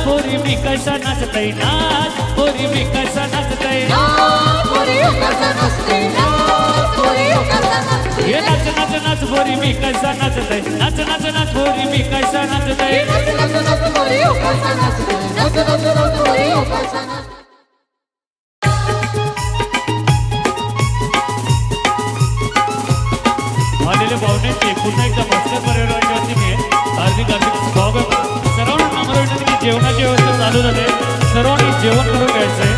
पोरी मी कसा नाचतय नाच पोरी मी कसा नाचतय हे नाच नाच नाच पोरी मी कसा नाचतय नाच नाच नाच पोरी मी कसा नाचतय आलेले पाहुण्यांचे पुन्हा एकदा मस्त परिवाराच्या वतीने हार्दिक स्वागत. सर्वांना नम्र विनंती की जेवणाची व्यवस्था चालू झाली, सर्वांनी जेवण करून घ्यायचंय.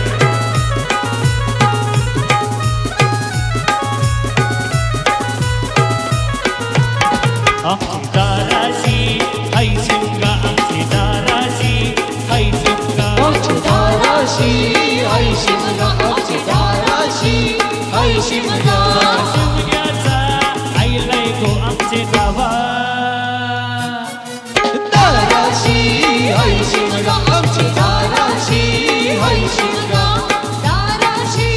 आमची दाराशी आई शिमगा आमची दाराशी आई शिमगा आमची दाराशी आई शिमगा आमची दाराशी आई शिमगा शिमग्याचा आई लय गो आमचे गावा दाराशी आई शिमगा आमची दाराशी आई शिमगा दाराशी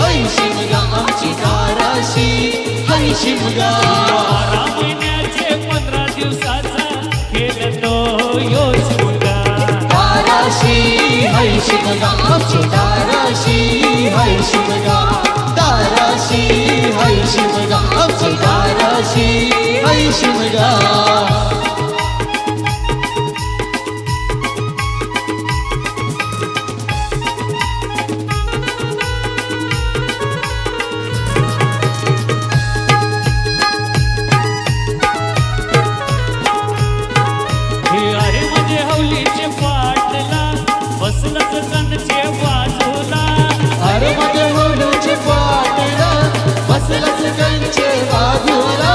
आई शिमगा आमची दाराशी आई शिमगा 12 महिन्याचे 15 दिवसाचा केलं तो यो शिमगा दाराशी आई शिमगा आमची दाराशी आई शिमगा दाराशी आई शिमगा आमची दाराशी आई शिमगा अरे म्हणजे हवलीचे पाटला बसलंच कणचे बाजूला अरे मध्ये होलूची पाटला बसलंच कंचे बाजूला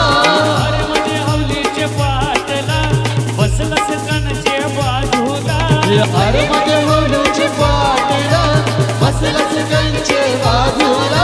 अरे म्हणजे हवलीचे पाटला बसलंच कणचे बाजूला अरे मध्ये होलूची पाटला बसलंच कंचे बाजूला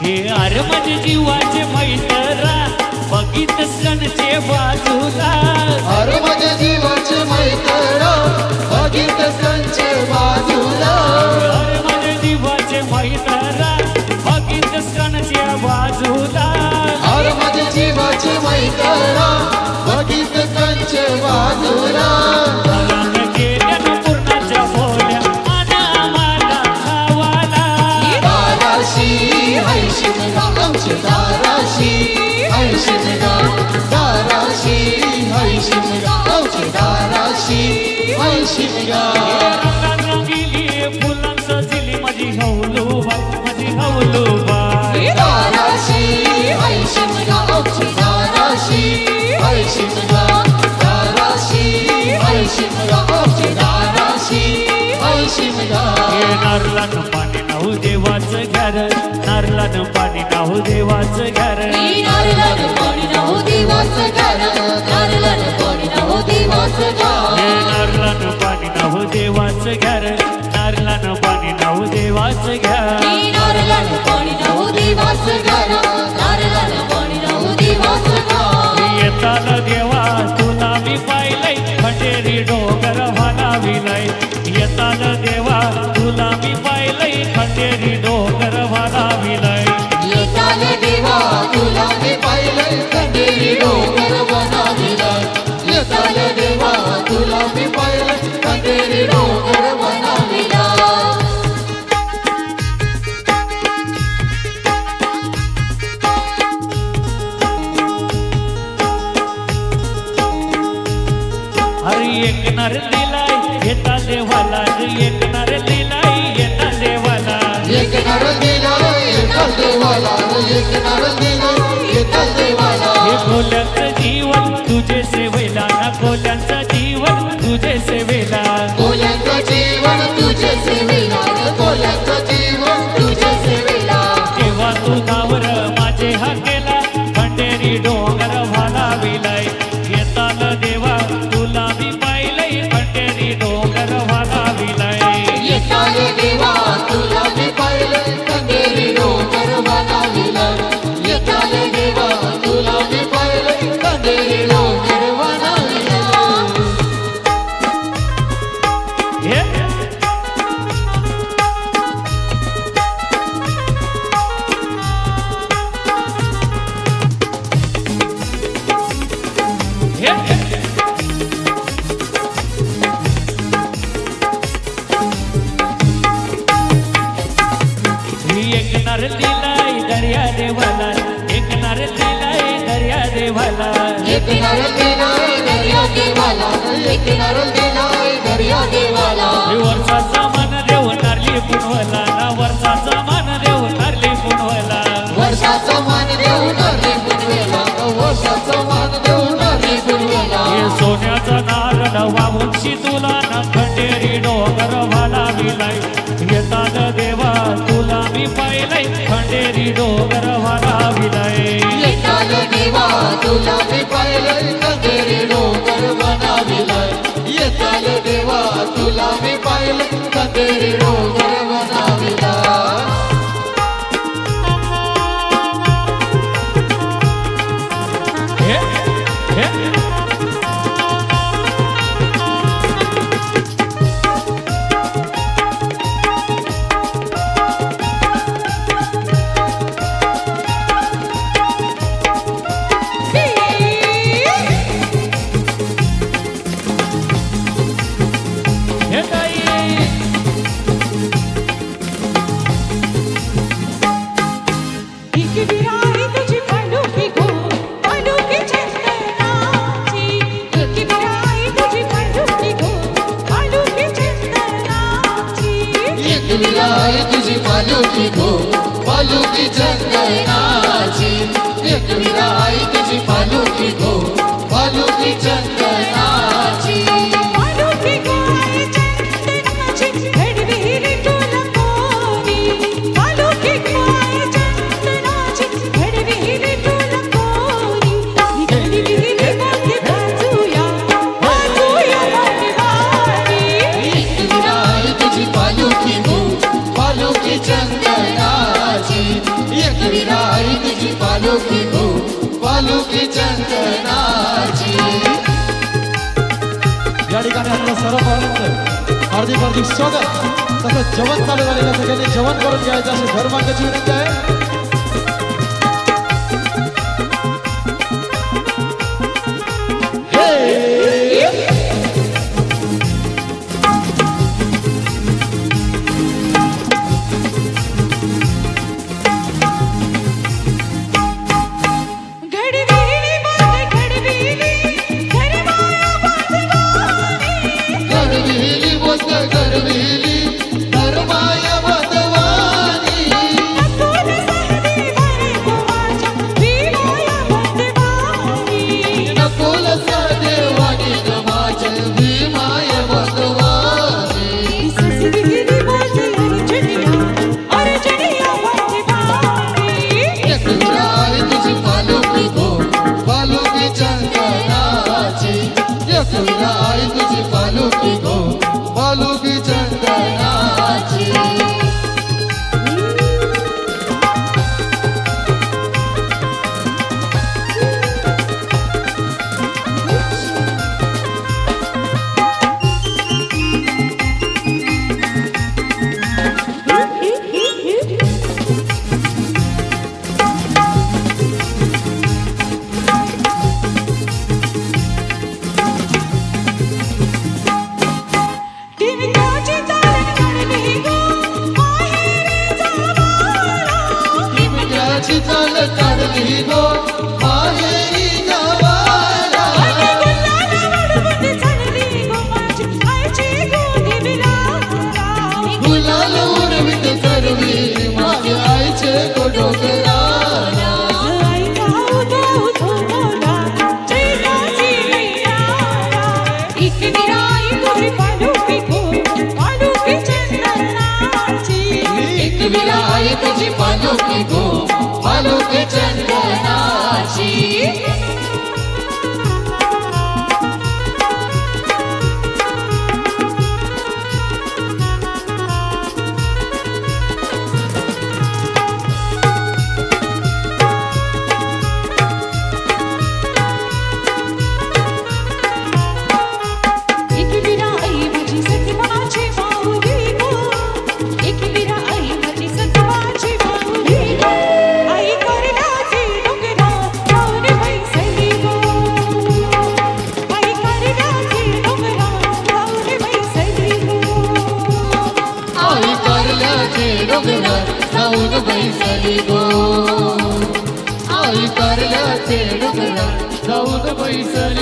हे अरे म्हणजे जीवाचे मैतरा बघित कणचे बाजूला अरे मध्ये जीवाचे मैत्रा बघित कंचे बाजूला अरे म्हणजे जीवाचे मैतरा बघित कणचे बाजूला अरे मध्ये जीवाचे मैत्रा बघित कंचे बाजूला भगान केल्यानं पूर्णाच्या बोल्या आणि आम्हाला खावाला दाराशी आई शिमगा आमची दाराशी आई शिमगा दाराशी आई शिमगा आमची दाराशी आई शिमगा रंगात रंगिली फुलांचं दिली माझी हौलूबा माझी हौलूबा दाराशी आई शिमगा आमची दाराशी आई शिमगा दाराशी आई शिमगा आमची दाराशी आई शिमगा नारळानं पाणी नाहू देवाचं घर नारळानं पाणी नाहू देवाचं घर नारळानं पाणी नाहू देवाचं घर नारळानं पाणी नाहू देवाचं घर नारळानं पाणी नाहू देवाचं घर नारळानं पाणी नाहू देवाचं घर नारळानं पाणी नाहू देवाचं घर नारळानं पाणी नाहू देवाचं घर येताना देवा तुला मी पाहिलंय खंडेरी डोंगर व्हालाविलय येताना देवा तुला मी पाहिलंय खंडेरी डोंगर व्हालाविलय येताले देवा तुला मी पाहिलंय खंडेरी डोंगर बनाविलंय येताले देवा तुला मी पाहिलंय खंडेरी डोंगर बनाविलंय अरे एक नर दिलाय येता देवाला एक नर दिलाय येता देवाला एक नर दिला एका देवाला एक नर दिला एका देवाला हे कोल्यांचं जीवन तुझे सेवेला ना कोल्यांचं जीवन तुझे सेवेला कोल्यांचं जीवन तुझे सेवेला कोल्यांचं जीवन तुझे सेवेला तेव्हा तुझावर माझे हाकेला खंडेरी डोंगर व्हालाविलय येताना देवा तुला मी पाहिलंय खंडेरी डोंगर व्हालाविलय येताले देवा तुला मी पाहिलंय खंडेरी डोंगर बनाविलंय येताले देवा तुला मी पाहिलंय खंडेरी डोंगर बनाविलंय नारळ दिलाय दर्या देवाला, एक नारळ दिलाय दर्या देवाला. वर्षाचा मान देव नारली पुनवला ना, वर्षाचा मान देव नारली पुनवला. वर्षाचा मान देऊ नारळी पुनवेला, वर्षाचा मान देऊ नारळी पुनवेला. हे सोन्याचा नारळ वाहून तुला ना, खंडेरी डोंगर वालाविलाय. येताल देवा तुला मी पाहिलंय, खंडेरी डोंगर वालाविलाय. येताल देवा तुला मी पाहिलंय, खंडेरी डोंगर वनाविलाय. येताल देवा तुला मी पाहिलंय, खंडेरी डोंगर वनाविलाय. हे हे हे ताई एक विराई तुझी पालुकी गो, पालुकी चंदनाची. एक विराई तुझी पालुकी गो, पालुकी चंदनाची. एक विलाय तुझी पालुकी गो, पालुकी चंदनाची. एक विलाय तुझी पालुकी गो, पालुकी चंदनाची. पालुकी गो आहे चंदनाची, घडविली तुला कोणी. पालुकी गो आहे चंदनाची, घडविली तुला कोणी. घडविली मोठी बाजूया, बाजूया वाटवानी. एक विलाय तुझी पालुकी गो, पालुकी चंदनाची. एक विलाय तुझी पालुकी गो, पालुकी चंदनाची. या ठिकाणी आपलं सर्व पाहुण्यांचं हार्दिक हार्दिक स्वागत. तसंच जेवण चालू झालेलं आहे, सगळ्यांनी जेवण करून घ्यायचं अशी धर्मांगाची विनंती आहे. घडविली बोलते घडविली, घरमाया बांधवानी. गडविली बोलत गडविली, धर्माय बदवानी. नकोल सहदी वरे गोवाच्या, भीमाया बांधवानी. नकुल सहदेवानी गमाचे, भीमाय बदवानी. ससुरी बोलते अर्जुनिया, अर्जुनिया बांधवानी. एक विलाय तुझी पालुकी गो, पालुकी चंदनाची. एक विलाय तुझी पालुकी गो, पालुकी चंदनाची. टिमक्याची चाल काढली गो, माहेरी जावाला. टिमक्याची चाल काढली गो, माहेरी गावाला. गुलाला वाढवून चालली गो, माझी आईची गोदी विलाला. गुलाल उडवीत करवी, माझ्या आईचे गोडोगराला. आई जाऊ जाऊ थोडा, जैनाची मैयाला. एक विराई तुझी पालुकी गो, पालुकी चंदनाची. एक विलाय तुझी पालुकी गो, पालुकी चंदनाची. एक विराई माझी सतवाची माऊली गो, एक विराई माझी सतवाची माऊली गो. आई करण्याची डोंगरा जाऊन बैसली गो. आई करण्याची डोंगरा जाऊन बैसली गो. आई कारल्याचे डोंगरात जाऊन बैसली गो. आई कारल्याचे डोंगरात जाऊन बैसली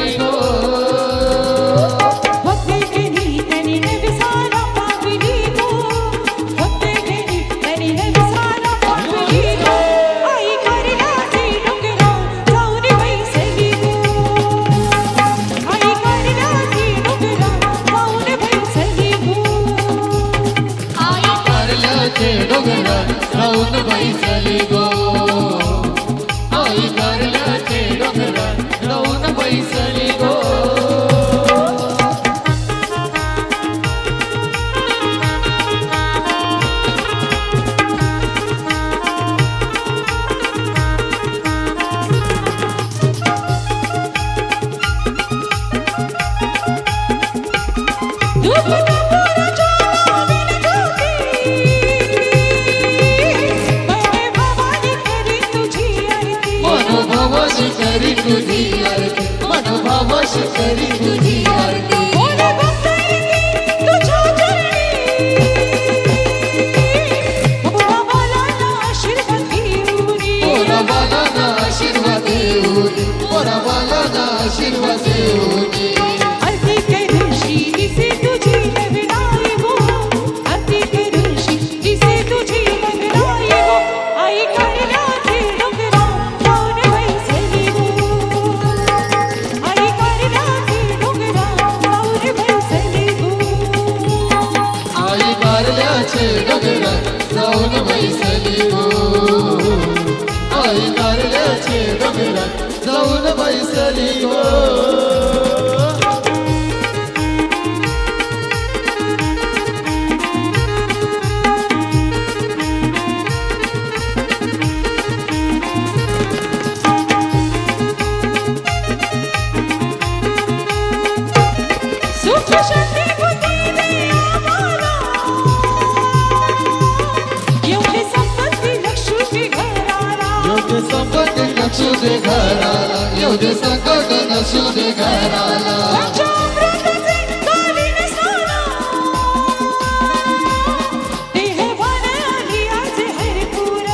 धूप कपूर ज्वाला बिन ज्योती मैं भवानी करी तुझी आरती मनोभावाशी करी तुझी आरती मनोभावाशी करी तुझी आरती ओले भक्तांनी तुझ्या चरणी बाबा मला आशीर्वाद देऊनी ओरा बालाना आशीर्वाद देऊनी ओरा बालाना आशीर्वाद देऊनी आरती करूशी दिसे तुझी लग्नाई गो आरती करूशी दिसे तुझी लग्नाई गो आई करण्याचे डोंगरा जाऊन बैसली गो आई करण्याचे डोंगरा जाऊन बैसली गो आई कारल्याचे डोंगरात जाऊन बैसली गो आई कारल्याचे डोंगरात जाऊन बैसली गो सुख शांती बुद्धी दे आम्हाला एवढी संपत्ती लक्ष्मी घराला योग्य संपत्ती नक्षुदे घराला एवढे संकट नक्षुदे घराला पंचामृताचे कालीन स्नान देहभान आली आज हरपूर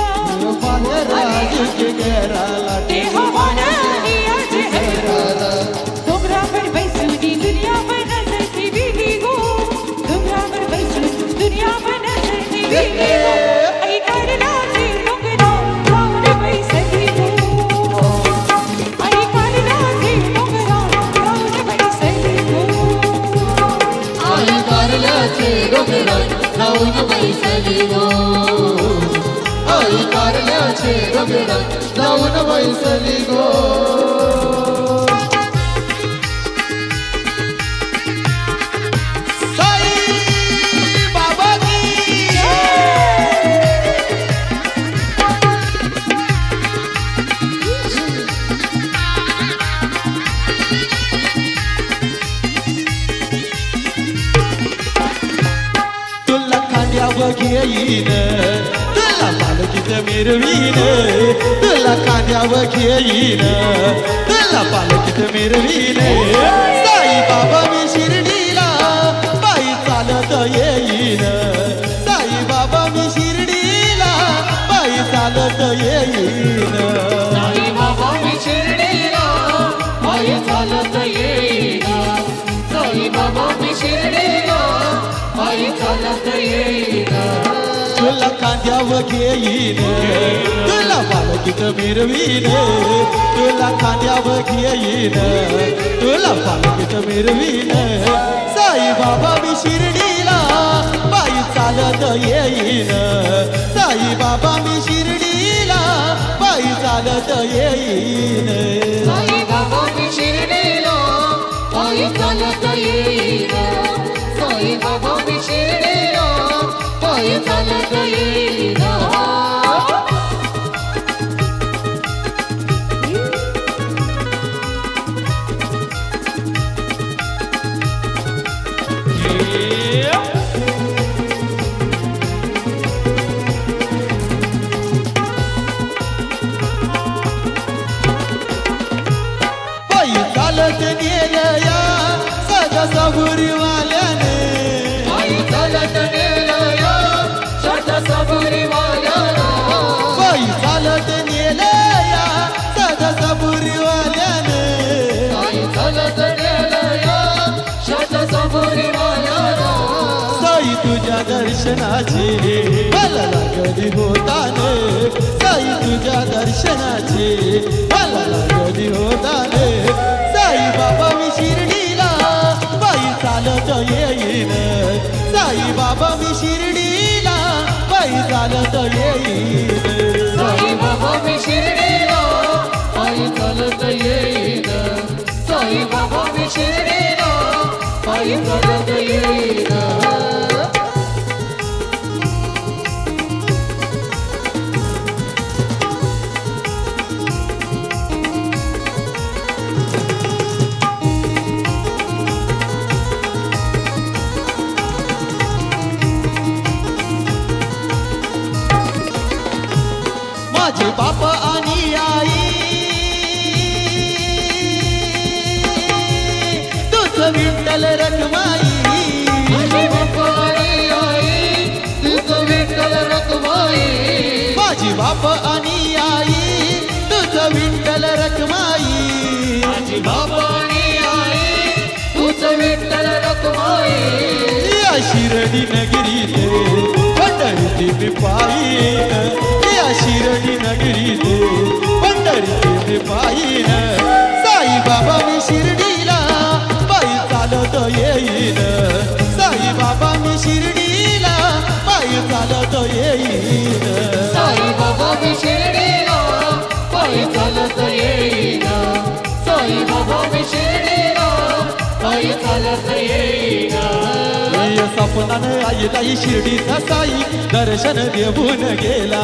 राज के घराला देहभान आली आज हरपूर डोंगरावर बैसून दुनियावर नजर ठेवली गो डोंगरावर बैसून दुनियावर नजर ठेवली गो आई कारल्याचे डोंगरा जाऊन बैसली गो आई कारल्याचे डोंगरा जाऊन बैसली गो आई कारल्याचे डोंगरात जाऊन बैसली गो आई कारल्याचे डोंगरात जाऊन बैसली गो साई बाबा की तुला खांद्यावर घेईन तुला पालखीत मिरवीन तुला खांद्यावर घेईन तुला पालखीत मिरवीन साई बाबा मी शिर्डीला पायी चालत येईन साई बाबा मी शिर्डीला पायी चालत येईन साई बाबा मी शिर्डीला पायी चालत येईन साई बाबा मी शिर्डीला पायी चालत येईन तुला खांद्यावर घेईन तुला पालखीत मिरवीन तुला खांद्यावर घेईन तुला पालखीत मिरवीन साई बाबा मी शिर्डीला पायी चालत येईन साई बाबा मी शिर्डीला पायी चालत येईन साई बाबा मी शिर्डीला पायी चालत येईन साई बाबा मी शिर्डीला पायी चालत येईन पायी चालत गेल्या या सगळ्या सबुरीवाल्याने पायी चालत गेलं या शत सबुरीवाल्याला पायी चालत गेल्या या सगळ्या सबुरीवाल्याने पायी चालत गेलं या शत सबुरीवाल्याला साई तुझ्या दर्शनाची मला लागली होताने साई तुझ्या दर्शनाची मला लागली होताने साई बाबा मी शिर्डीला पायी चालत येईन साई बाबा मी शिर्डीला पायी चालत येईन साई बाबा मी शिर्डीला पायी चालत येईन साई बाबा मी शिर्डीला पायी चालत येईन आणि आई तुझं विठ्ठल रखमाई माझी बाबा आणि आई तूच विठ्ठल रखमाई या शिर्डी नगरीत पंढरीची मी पायीन या शिर्डी नगरीत पंढरीची मी पायीन साई बाबा मी शिर्डीला पायी चालत येईन साई बाबा मी शिर्डीला पायी चालत येईन साई बाबा मी शिर्डीला पायी चालत येईन साई बाबा मी शिर्डीला पायी चालत येईन सपनानं आईलाई शिर्डीचा साई दर्शन देऊन गेला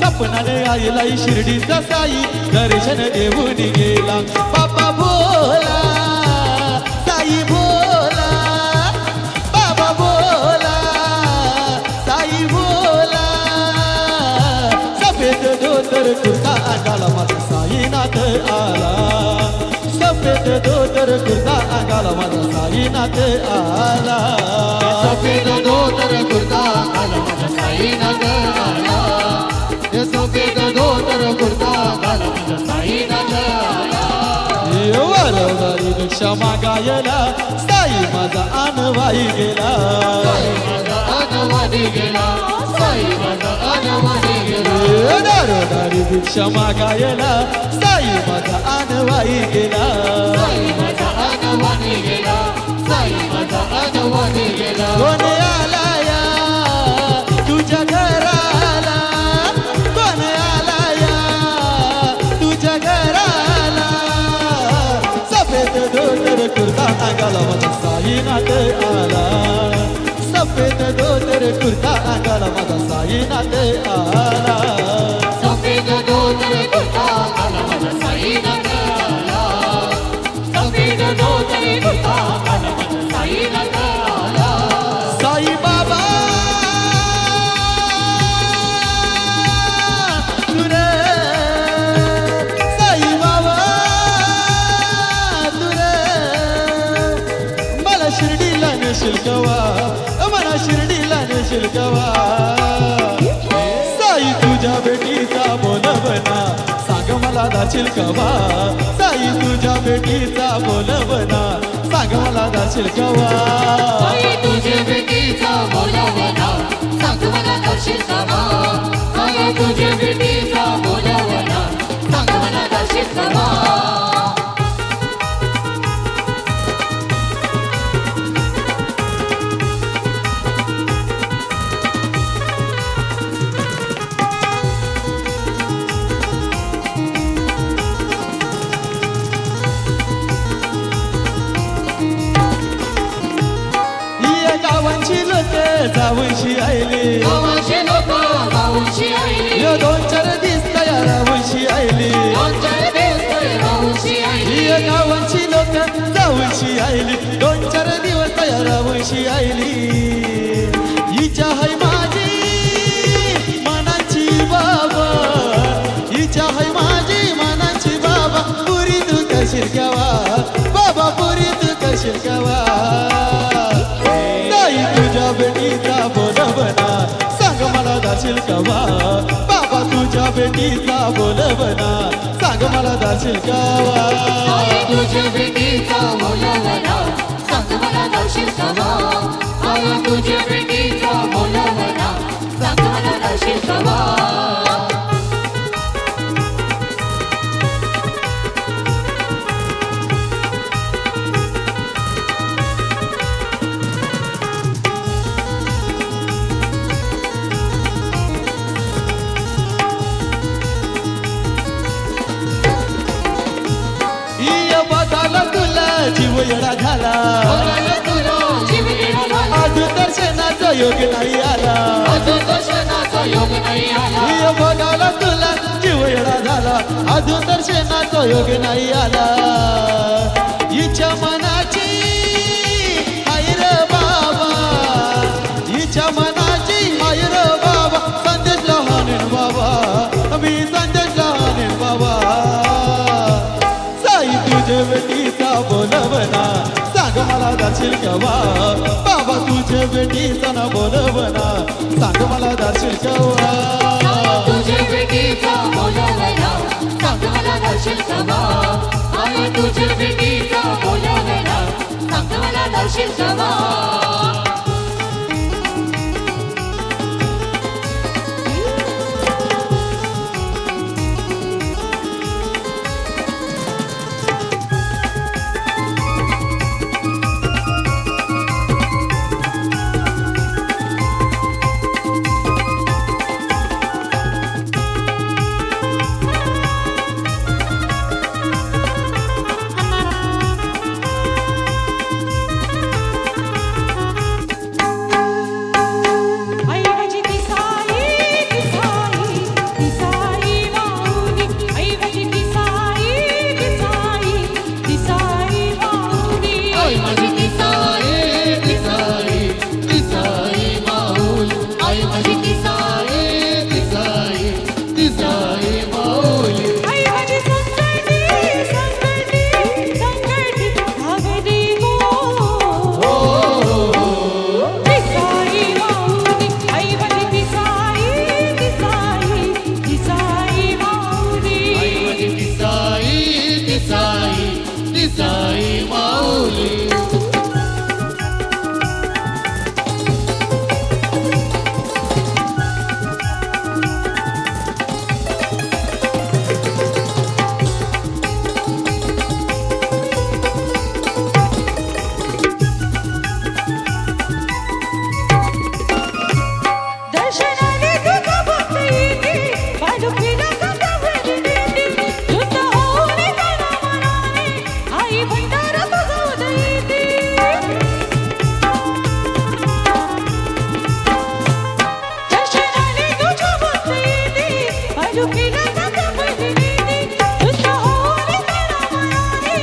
सपनानं आईलाई शिर्डीचा साई दर्शन देऊन गेला बाबा भोला साई भोला बाबा भोला साई भोला सफेद धोतर कुर्ता अंगाला माझा साईनाथ आला सफेद धोतर कुर्ता अंगाला माझा साईनाथ आला सफेद धोतर कुर्ता घाला माझा साईनाथ आला सफेद धोतर कुर्ता घाला माझा साईनाथ आला वरदारी भिक्षा मागायला साई माझा अनवाई गेला साई माझा अनवादी गेला साई माझा अनवादी गेला दारोदारी भिक्षा मागायला साई माझा अनवाई गेला साई माझा अनवादी गेला साई माझा अनवादी गेला कोण आला या तुझ्या घराला कोण आला या तुझ्या घराला सफेद धोतर कुर्ता अंगाला माझा साईनाथ आला सफेद धोतर कुर्ता अंगाला माझा साईनाथ आला सफेद धोतर कुर्ता घाला माझा साईनाथ आला सफेद धोतर कुर्ता घाला माझा साईनाथ आला साई बाबा तुरे साई बाबा तुरे मला शिर्डीला नेशील कवा मला शिर्डीला नेशील कवा साई तुझ्या बेटीचा बोलवना सांग मला दाशील कवा साई तुझ्या बेटीचा बोलवना सांग मला दाशील कवा साई तुझे बेटीचा बोलावना सांग मला दर्शन कवा साई तुझे बेटीचा बोलावना सांग मला दर्शन कवा या गावांची लोक जाऊनशी आयली गावाचे लोक गाऊशी आईली या दोन चार दिस तयारावशी आयली दोन-चार दिवस गाऊशी आईली या गावांची लोक जाऊनशी आयली दोन चार दिवस तयारावशी आयली हिच्या हाय माझी मनाची बाबा हिच्या हाय माझी मनाची बाबा पुरी तू कशील केव्हा बाबा पुरी तू कशील केव्हा साई तुझ्या बेटीचा बोलवना सांग मला दाशील कवा बाबा तुझ्या बेटीचा बोलवना सांग मला दाशील कवा साई तुझे बेटीचा बोलावना सांग मला दर्शन कवा साई तुझे बेटीचा बोलावना सांग मला दर्शन कवा इय बघाला तुला जीव येडा झाला बोलायला तुला जीव येणा झाला आज दर्शनाचा योग नाही आला अजून दर्शनाचा योग नाही आला इय बघाला तुला जीव येडा झाला आज दर्शनाचा योग नाही आला हिच्या मनाची हाय रे बाबा हिच्या मनाची हाय रे बाबा संदेश लहान बाबा मी संदेश लहान बाबा साई तुझे बेटीचा बोलवना सांग मला दाशील कवा बाबा तुझे बेटीचा ना बोलवना सांग मला दाशील कवा तुझे भेटीचा बोलावला सांग मला दर्शन सभा आला तुझ्या भेटीचा बोलावला सांग मला दर्शन सभा आई माझी दिसाई दिसाई दिसाई माऊली आई माझी दिसाई दिसाई दिसाई माऊली आई माझी दिसाई दिसाई दिसाई माऊल आई माझी दिसाई दिसाई दिसाई माऊल आई माझी संकटी संकटी संकटी भागली गो दिसाई माऊली आई माझी दिसाई दिसाई दिसाई माऊली आई माझी दिसाई दिसाई दिसाई माऊली दर्शनाने तुझा भक्त येते पालखीला गंगावली नेते शुद्ध होऊन त्याला मनाने आई भंडारा तुझा उदयते दर्शनाने तुझा भक्त येते पालखीला गंगावली नेते शुद्ध होऊन त्याला मनाने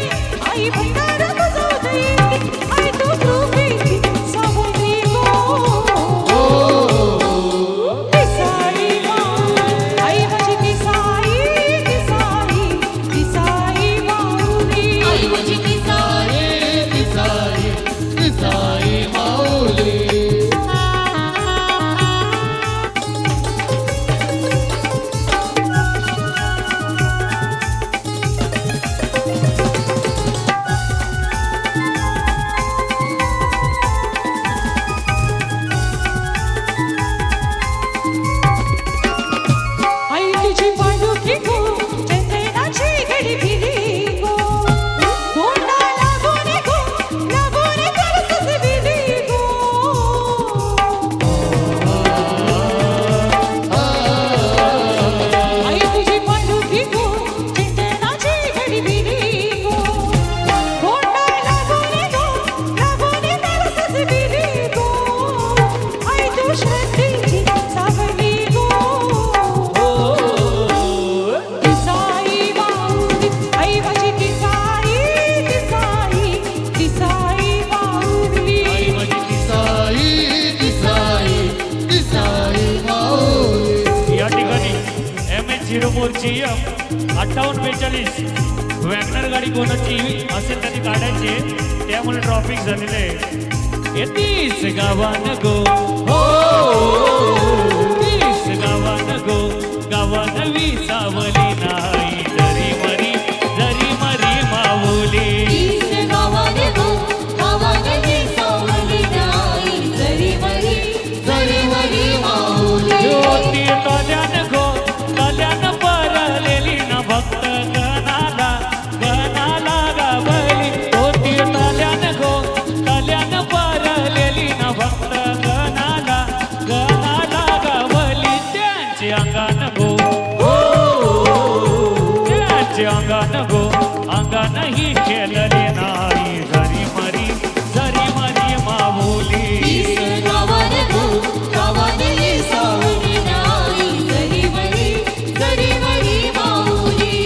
आई भंडारा तुझा उदयते आई तू कृपेची सावली गो दिसाई माऊली आई माझी दिसाई दिसाई दिसाई माऊली आई माझी दिसाई दिसाई दिसाई माऊली आई तुझी पालखी गो चंदनाची घडी फिरी गो कोंडा लागून त्याला सजविली गो आई तुझी पालखी गो चंदनाची घडी फिरी गो कोंडा लागून त्याला सजविली गो आई तू श्रद्धेची सावली गो दिसाई माऊली आई माझी दिसाई दिसाई दिसाई माऊली आई माझी दिसाई दिसाई दिसाई माऊली या ठिकाणी MS-04 ची 5842 वॅगनर गाडी कोणाची असेल त्यांनी काढायचे त्यामुळे ट्रॉफिक झालेलं आहे येतीस गावान गो तीस गावान गो गावान विसावली नाही जरी मरी माऊली तीस गावाने गो गावाने दिसावली नाही जरी मरी माऊली ज्योती तल्यान गो तल्यान परलेली न भक्त गणाला गावली ज्योती तल्यान गो तल्यान परलेली न भक्त गणाला गावली त्यांचे अंगान गो त्यांचे अंगान गो अंगान ही केलले नाही जरी मरी माऊली तीस गावाने गो गावाने दिसावली नाही जरी मरी माऊली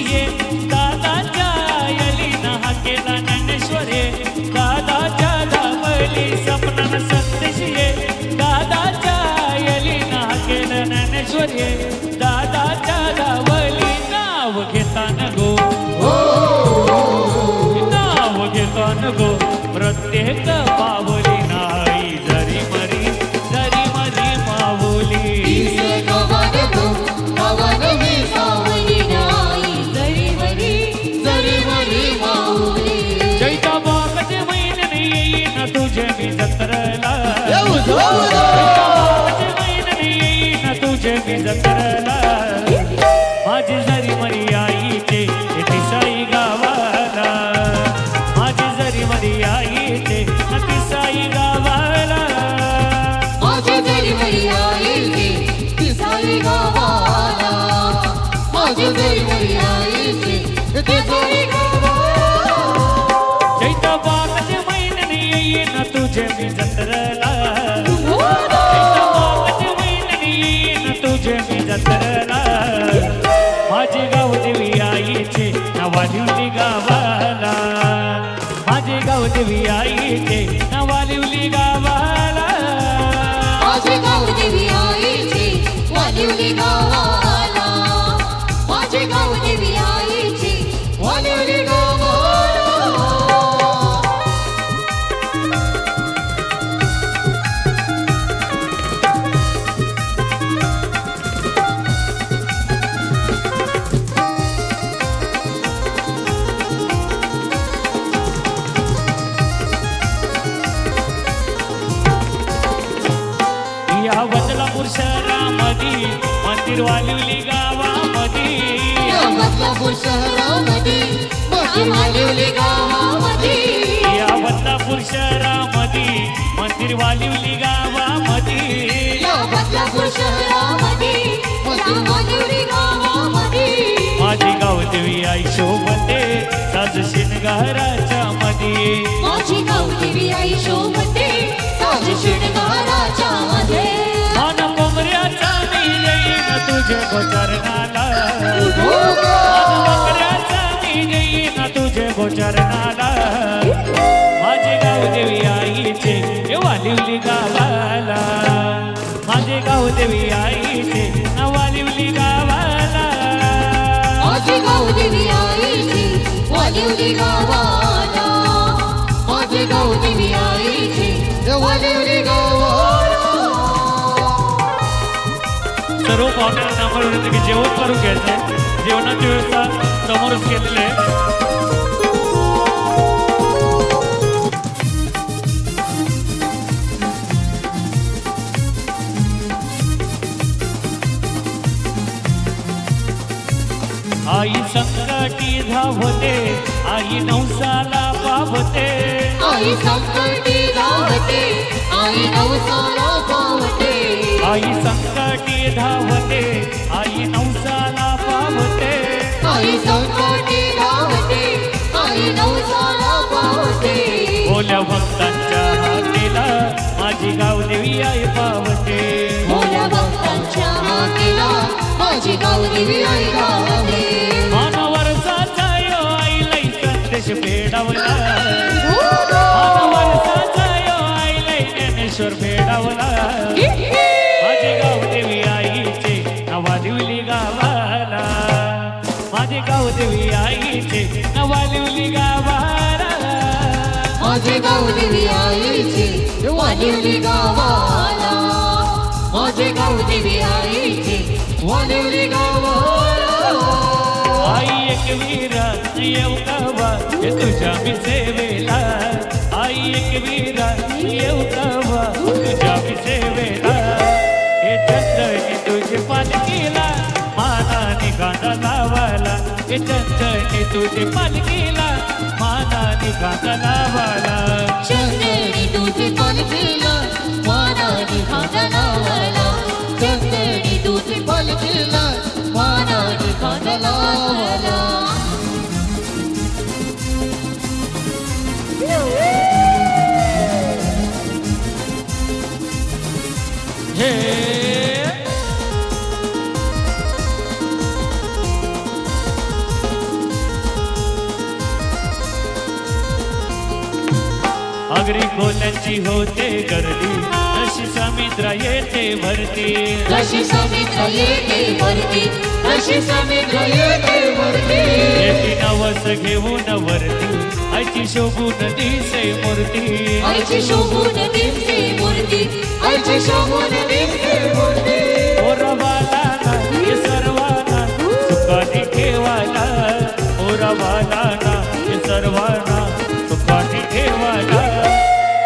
हे दादाच्या यलीना हा केला ज्ञानेश्वरे दादाच्या दावली ऐश्वर्ये दादाच्या गावली नाव घेताना गो नाव घेताना गो प्रत्येक पावली नाही जरी मरी माऊली तिचे गव्हाण तू गव्हाण मी सावली नाही जरी मरी माऊली जैता बागचे महिने येईन तुझे मी जत्रला येऊ जाऊ दे. बागचे महिने येईन तुझे मी जत्रला माझी जरी मरी आईचे येते साई गावाला माझी जरी मरी आईचे येते साई गावाला माझी जरी मरी आईची ती साई गावाला माझी जरी मरी आईची ती साई गावाला जैता बागचे महिने येईन तुझे मी जत्रला तुझे मी जत्रला माझे गाव देवी आईचे नवा लिवली गावाला माझे गाव देवी आईचे नवा लिवली गावाला माझे गाव देवी आईची वालिवली गावाला माझे गाव देवी आईची वालिवली गावाला या बदलापूर शहरामध्ये मंदिर वालिवली गावामध्ये या बदलापूर शहरामध्ये माझी वालिवली गावामध्ये या बदलापूर शहरामध्ये मंदिर वालिवली गावामध्ये या बदलापूर शहरामध्ये माझी वालिवली गावामध्ये माझी गाव देवी आई शोभते साज शिनगाराच्या मध्ये माझी गाव देवी आई शोभते साज शृंगाराच्या मध्ये मन कोमऱ्याचा मी येईन तुझे गोचरणाला मन कोमऱ्याचा मी येईन तुझे गोचरणाला माझे गाव देवी आईचे वालिवली गावाला माझे गाव देवी आईचे वालिवली गावाला माझी गाव देवी आईची वालिवली गावाला माझी गाव देवी आईची वालिवली गावाला सर्व पाहुण्यांना म्हणून की जेवण करून घ्यायचंय जेवणाची व्यवस्था समोरच केलेली आहे आई संकटी धावते आई नवसाला पावते आई संकटी धावते आई नवसाला पावते आई संकटी धावते आई नवसाला पावते आई संकटी धावते आई नवसाला पावते भोल्या भक्तांच्या हातीला माझी गाव देवी आई पावते भोल्या भक्तांच्या हातीला माझी गाव देवी आई गावते मानवरसाचा यो आईलाई संदेश फेडावला मानवरसाचा यो आईलाई ज्ञानेश्वर फेडावला माझे गाव देवी आईचे नवा लिवली गावाला माझे गाव देवी आईचे नवा लिवली गावाला माझे गाव देवी आईची वालिवली गावाला माझे गाव देवी आईची वालिवली गावाला आई एक वीरा येऊ कवा हे तुझ्या मी सेवेला आई एक वीरा येऊ कवा तुझ्या मी सेवेला हे चंदनी तुझे पालखीला मानाने गाणं लावाला हे चंदनी तुझे पालखीला मानाने गाणं लावाला चंदनी तुझे पालखीला मानाने गाणं लावाला चंदनी तुझे पालखीला मानाने गाणं लावाला हे आगरी खोल्यांची होते गर्दी अशी जशी समुद्र येते भरती जशी समुद्र येते वरती जशी समुद्र येते वरती येती नवस घेऊन वरती आईची शोभून दिसे मूर्ती आईची शोभून दिसते मूर्ती आईची शोभून दिसते मूर्ती ओरवाला ना हे सर्वांना सुखाने ठेवायला ओरवाला ना हे सर्वांना सुखाने ठेवायला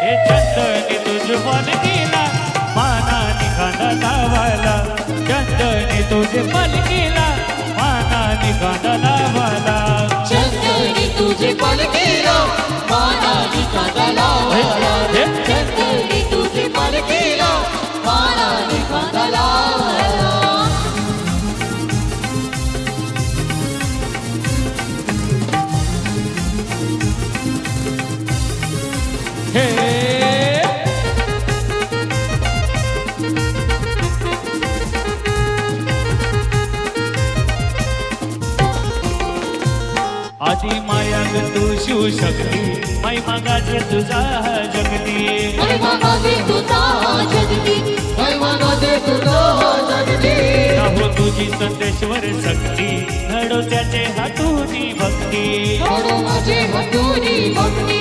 हे चंदनी तुझ पालखीला मानाने कांदा लावायला चंदनी तुझे पालखीला मानाने कांदा लावायला चंदनी तुझे पालखीला मानाने कांदा लावायला चंदनी तुझे पालखीला मानाने कांदा लावायला हे आधी माया ग तू शिवशक्ती माई मागाचे तुझा जगती महिमा गाजे तुझा जगती महिमा गाजे तुझा जगती हो तुझी संदेश्वर शक्ती घडो त्याचे हातूनी भक्ती घडो माझे हातूनी भक्ती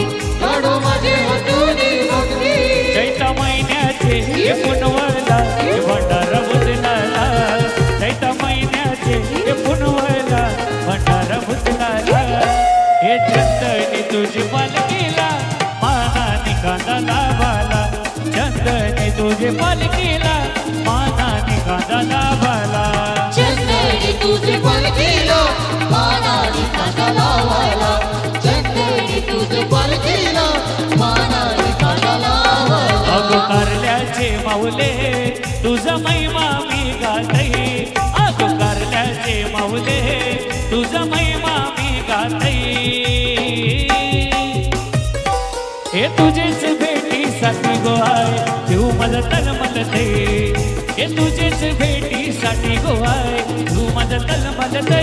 घडो माझे हातूनी भक्ती चैता महिन्याचे हे पुनवला हे भंडारा बुजलाला चैता महिन्याचे हे पुनवला भंडारा बुजलाला हे चंदनी तुझी पालखीला मानाने कांदा लावाला चंदनी तुझे पालखीला मानाने कांदा लावाला चंदनी तुझे पालखीला मानाने कांदा लावायला चंदनी तुझे पालखीला मानाने कांदा लावायला अगो कारल्याचे माऊले तुझा महिमा मी गातई अगो कारल्याचे माऊले तुझा महिमा मी गातई हे तुझेच भेटीसाठी गो आहे तू माझं तलमलते हे तुझेच भेटीसाठी गो आहे तू माझं तलमलते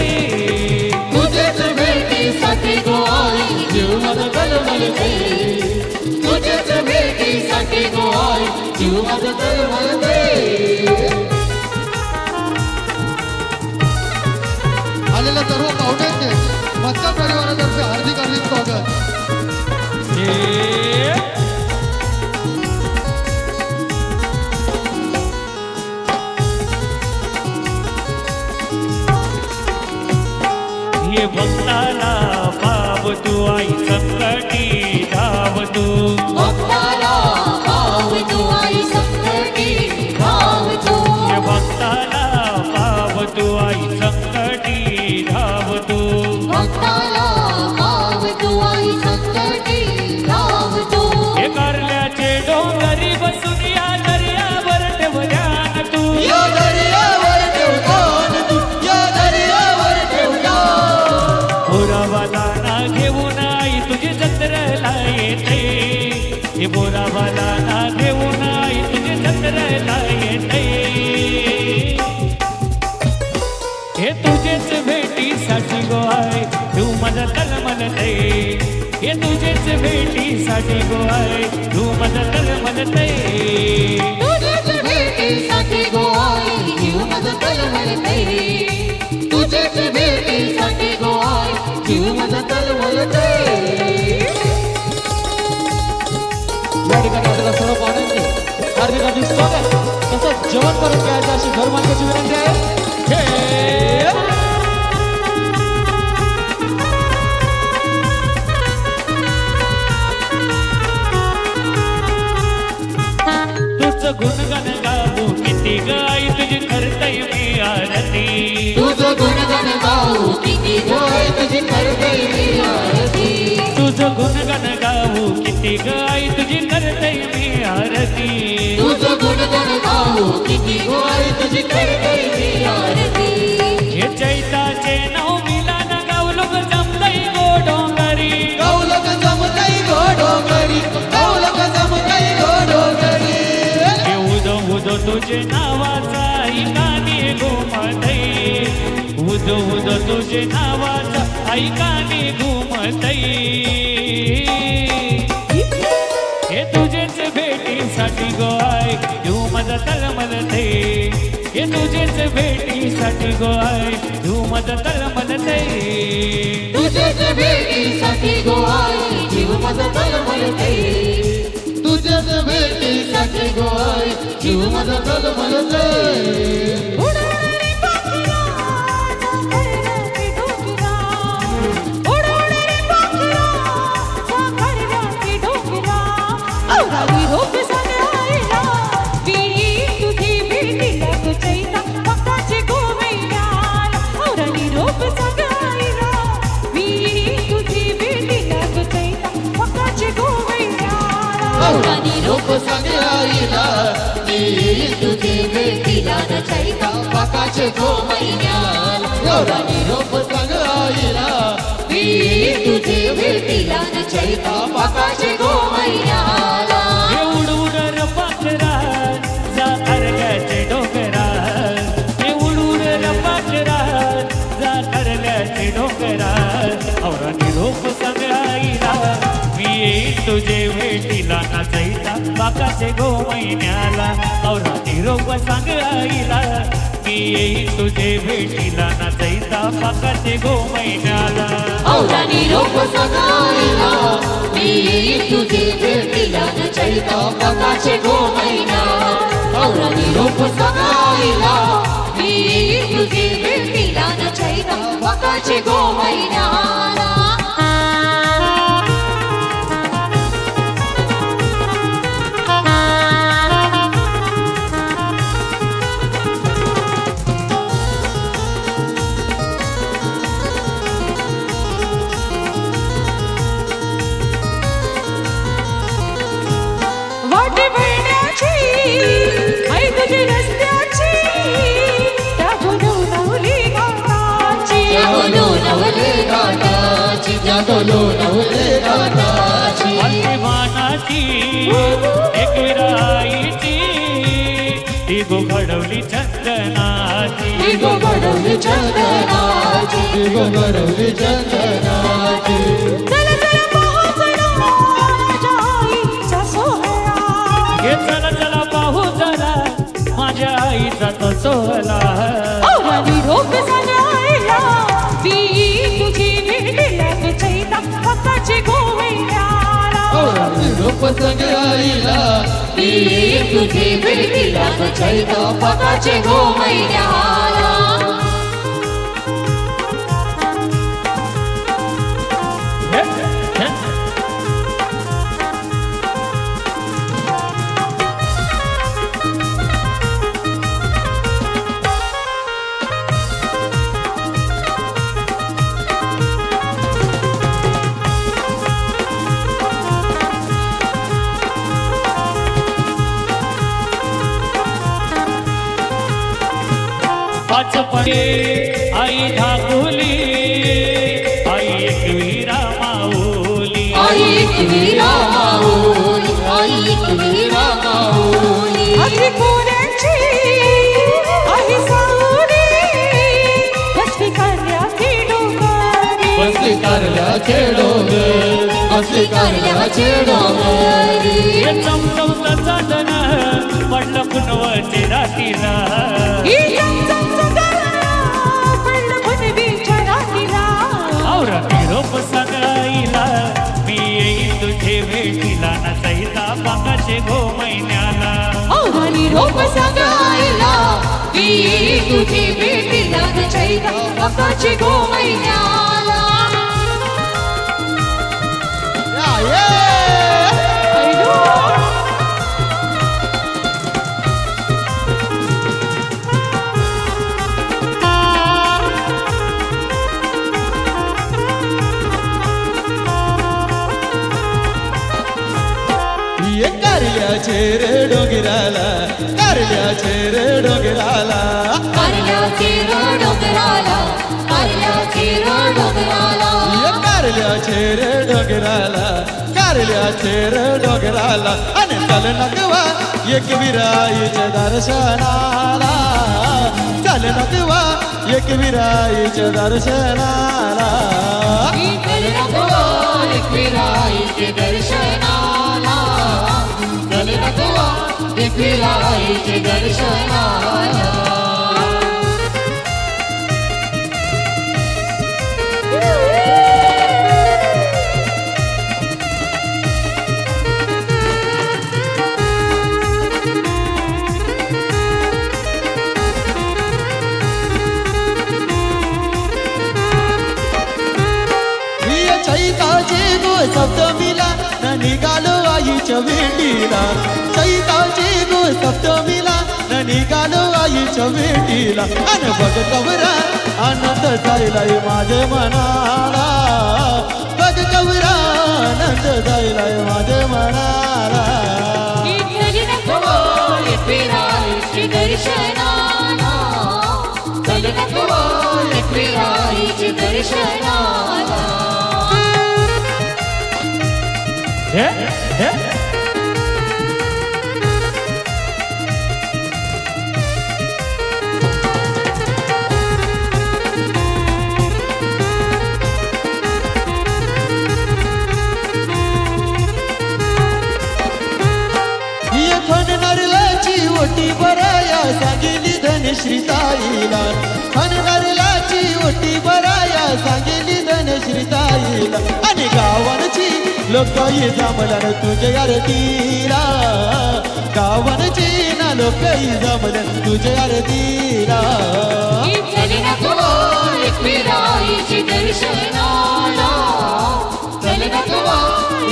तुझेच भेटीसाठी गो आई जीव माझं तळमळते तुझेच भेटीसाठी गो आई जीव माझं तळमळते आलेल्या सर्व पाहुण्यांचे मत्ता परिवारातर्फे हार्दिक हार्दिक स्वागत ये भक्ताला पाव तू आई संकटी धाव तू भक्ताला भाव तू आई संकटी भाव तू ये भक्ताला पाव तू आई संकटी धाव तू भक्ताला भाव तू आई संकटी भाव तू हे कारल्याचे डोंगरी बसून या दर्यावर ठेव ध्यान तू या दर्यावर ठेवतान तू या दर्यावर ठेवतान बोरावाला ना घेऊन आई तुझी जत्रेला येते हे बोरावाला ना घेऊन आई तुझी जत्रेला येते हे तुझेच भेटीसाठी गो आहे तू माझं तलमलते हे तुझेच भेटीसाठी गो आहे तू माझं तलमलते तुझेच भेटीसाठी गो आई जीव माझं तळमळते तुझेच भेटीसाठी गो आई जीव माझं तळमळते या ठिकाणी आपल्याला सर्व पाहुण्यांचे हार्दिक हार्दिक स्वागत तसंच जेवण करून घ्यायचं अशी घरमालकाची विनंती आहे तुझं गुणगण गाऊ किती गाई तुझी करतय मी आरती तुझं गुणगण गाऊ किती गाय तुझी करते मी आरती तुझं गुणगण गाऊ किती गाई तुझी करतय मी आरती तुझं गुणगण गाऊ किती गाय तुझी करते मी आरती हे चैताचे नाव मिलान गावलो ग जमतय गो डोंगरी गावलक जमतई गो डोंगरी गावलक जमतई गो डोंगरी हे उदो उदो तुझे नावाचा ऐकाने घुमतई उदो उदो तुझे नावाचा ऐकाने घुमतई हे तुझेच भेटीसाठी भेटीसाठी गो आहे तू माझा तळमळते हे तुझेच भेटीसाठी गो आहे तू माझा तळमळते तुझेच भेटीसाठी गो आई जीव माझा तळमळते तुझ्याच भेटीसाठी गो आई जीव माझा तळमळते उडवणारी पाखरा जा करड्याची डोकरा उडवणारी पाखरा जा करड्याची डोकरा औरावी रोप सगळ्याला मी तुझी भेटीला गो चैता पक्काचे गोवैयाला औरावी रोप सगळ्याला मी तुझी भेटीला गो चैता पक्काचे गोवैयाला औरानी रोप सांगे आईला मी तुझे भेटीला न चैता पाकाचे गो महिन्याला औरानी रोप सांग आईला मी तुझे भेटीला न चैता पाकाचे गो महिन्याला हे उडून पाखरा जा करल्याचे डोंगरा हे उडून पाखरा जा करल्याचे डोंगरा औरा निरोप सगळाईला मी येईन तुझे भेटीला नाचैता बाकाचे गो महिन्याला औरा निरोप सगळाईला मी येईन तुझे भेटीला नाचैता बाकाचे गो महिन्याला औरानी रोप सांग आईला मी तुझे भेटीला न चैता पाकाचे गो महिन्याला औरानी रोप सांग आईला मी तुझे भेटीला न चैता पाकाचे गो महिन्याला वाट बघण्याची आई तुझी रस्त्याची त्या बोलवली गाताची नवले गाताची नवले गाताची अभिमानाची एक विराईची ती गो घडवली चंदनाची गो घडवली चंदनाची गो घडवली चंदनाची चल चल पाहू चला माझ्या आईचा सोहळा हे चला चला पाहू जरा माझ्या आईचा तो सोहळा औरानी रोप सगळ्याला मी तुझी भेटीला गो चैता पक्काचे गोवैयाला रोप सांगे आईला मी तुझी भेटीला न चैता पाकाचे गो महिन्याला हे, हे. पाच पडे आई ठाकुली आई एक वीरा माऊली आई वीरा माऊली आई वीरा माऊली आजी कोणाची आई सावरी कष्टी करण्याची डोंगरी बसली कारल्याचे डोंगर बसली कारल्याचे डोंगरी हे चमचमचा चांदण पडलं कुणवचे रातीला ही चमचम सगळा पडलं पुनवीच्या रातीला औरा निरोप सगळाईला मी येईन तुझे भेटीला नसैता बाकाचे गो महिन्याला औरानी रोप सगाईला मी तुझी भेटीला न चैता पाकाचे गो महिन्याला ये कारल्याचे रे डोंगराला कारल्याचे रे डोंगराला कारल्याची डोंगराला कारल्याची डोंगराला ये कारल्याचे रे डोंगराला कारल्याचे रे डोंगराला आणि चल नकवा एक विराईच्या दर्शनाला चल नकवा एक विराईच्या दर्शनाला चल रघुवा एक विराईचे दर्शनाला चल रघुवा एकविरा आईचे दर्शनाला चैताचे गो सप्तमीला न निघालो आईच्या भेटीला चैताचे गो सप्तमीला न निघालो आईच्या भेटीला अन बघ कवरा आनंद जायलाय माझे मनाला बघ कवरा आनंद जायलाय माझे मनाला एकविरा आईचे दर्शनाला चल नको एकविरा आईचे दर्शनाला हे हे खणनरलाची ओटी बराया सांगेली धनश्री ताईला खणनरलाची ओटी बराया सांगेली धनश्री ताईला आणि गावांची लोकही जमल्यान तुझ्या आरतीला गावांची ना लोकही जमल्यान तुझ्या आरतीला चल नको एकविरा आईचे दर्शनाला चल नको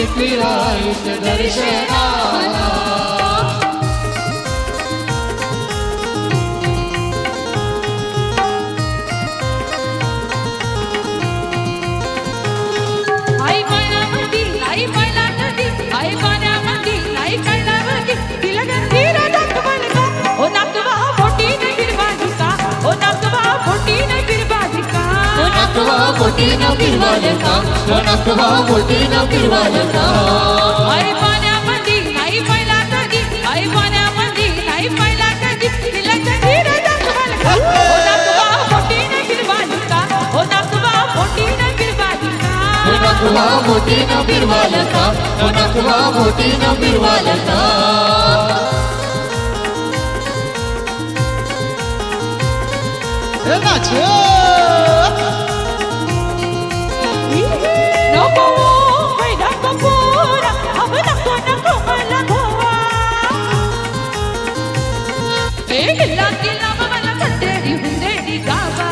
एकविरा आईचे दर्शनाला आई पाण्यामध्ये आई पाण्यामध्ये आई पाण्यामध्ये आई कळण्यामध्ये तिला गंभीर दाखवल का ओ नाकवा मोठीने बिरबालिका ओ नाकवा मोठीने बिरबालिका ओ नकवा बोटीनं फिरवालका ओ नकवा बोटीनं फिरवालका आई पाण्यामध्ये आई पाण्यामध्ये आई पाण्यामध्ये आई पाण्यामध्ये तिला गंभीर दाखवल का ओ नाकवा मोठीने बिरबालिका ओ नाकवा मोठीने बिरबालिका ओ नकवा बोटीनं फिरवालका ओ नकवा बोटीनं फिरवालका हे नाच नको पहिला कपूर अब नको नको मला गोवा एक लाकीला मला कंटेरी हुंदेरी गावा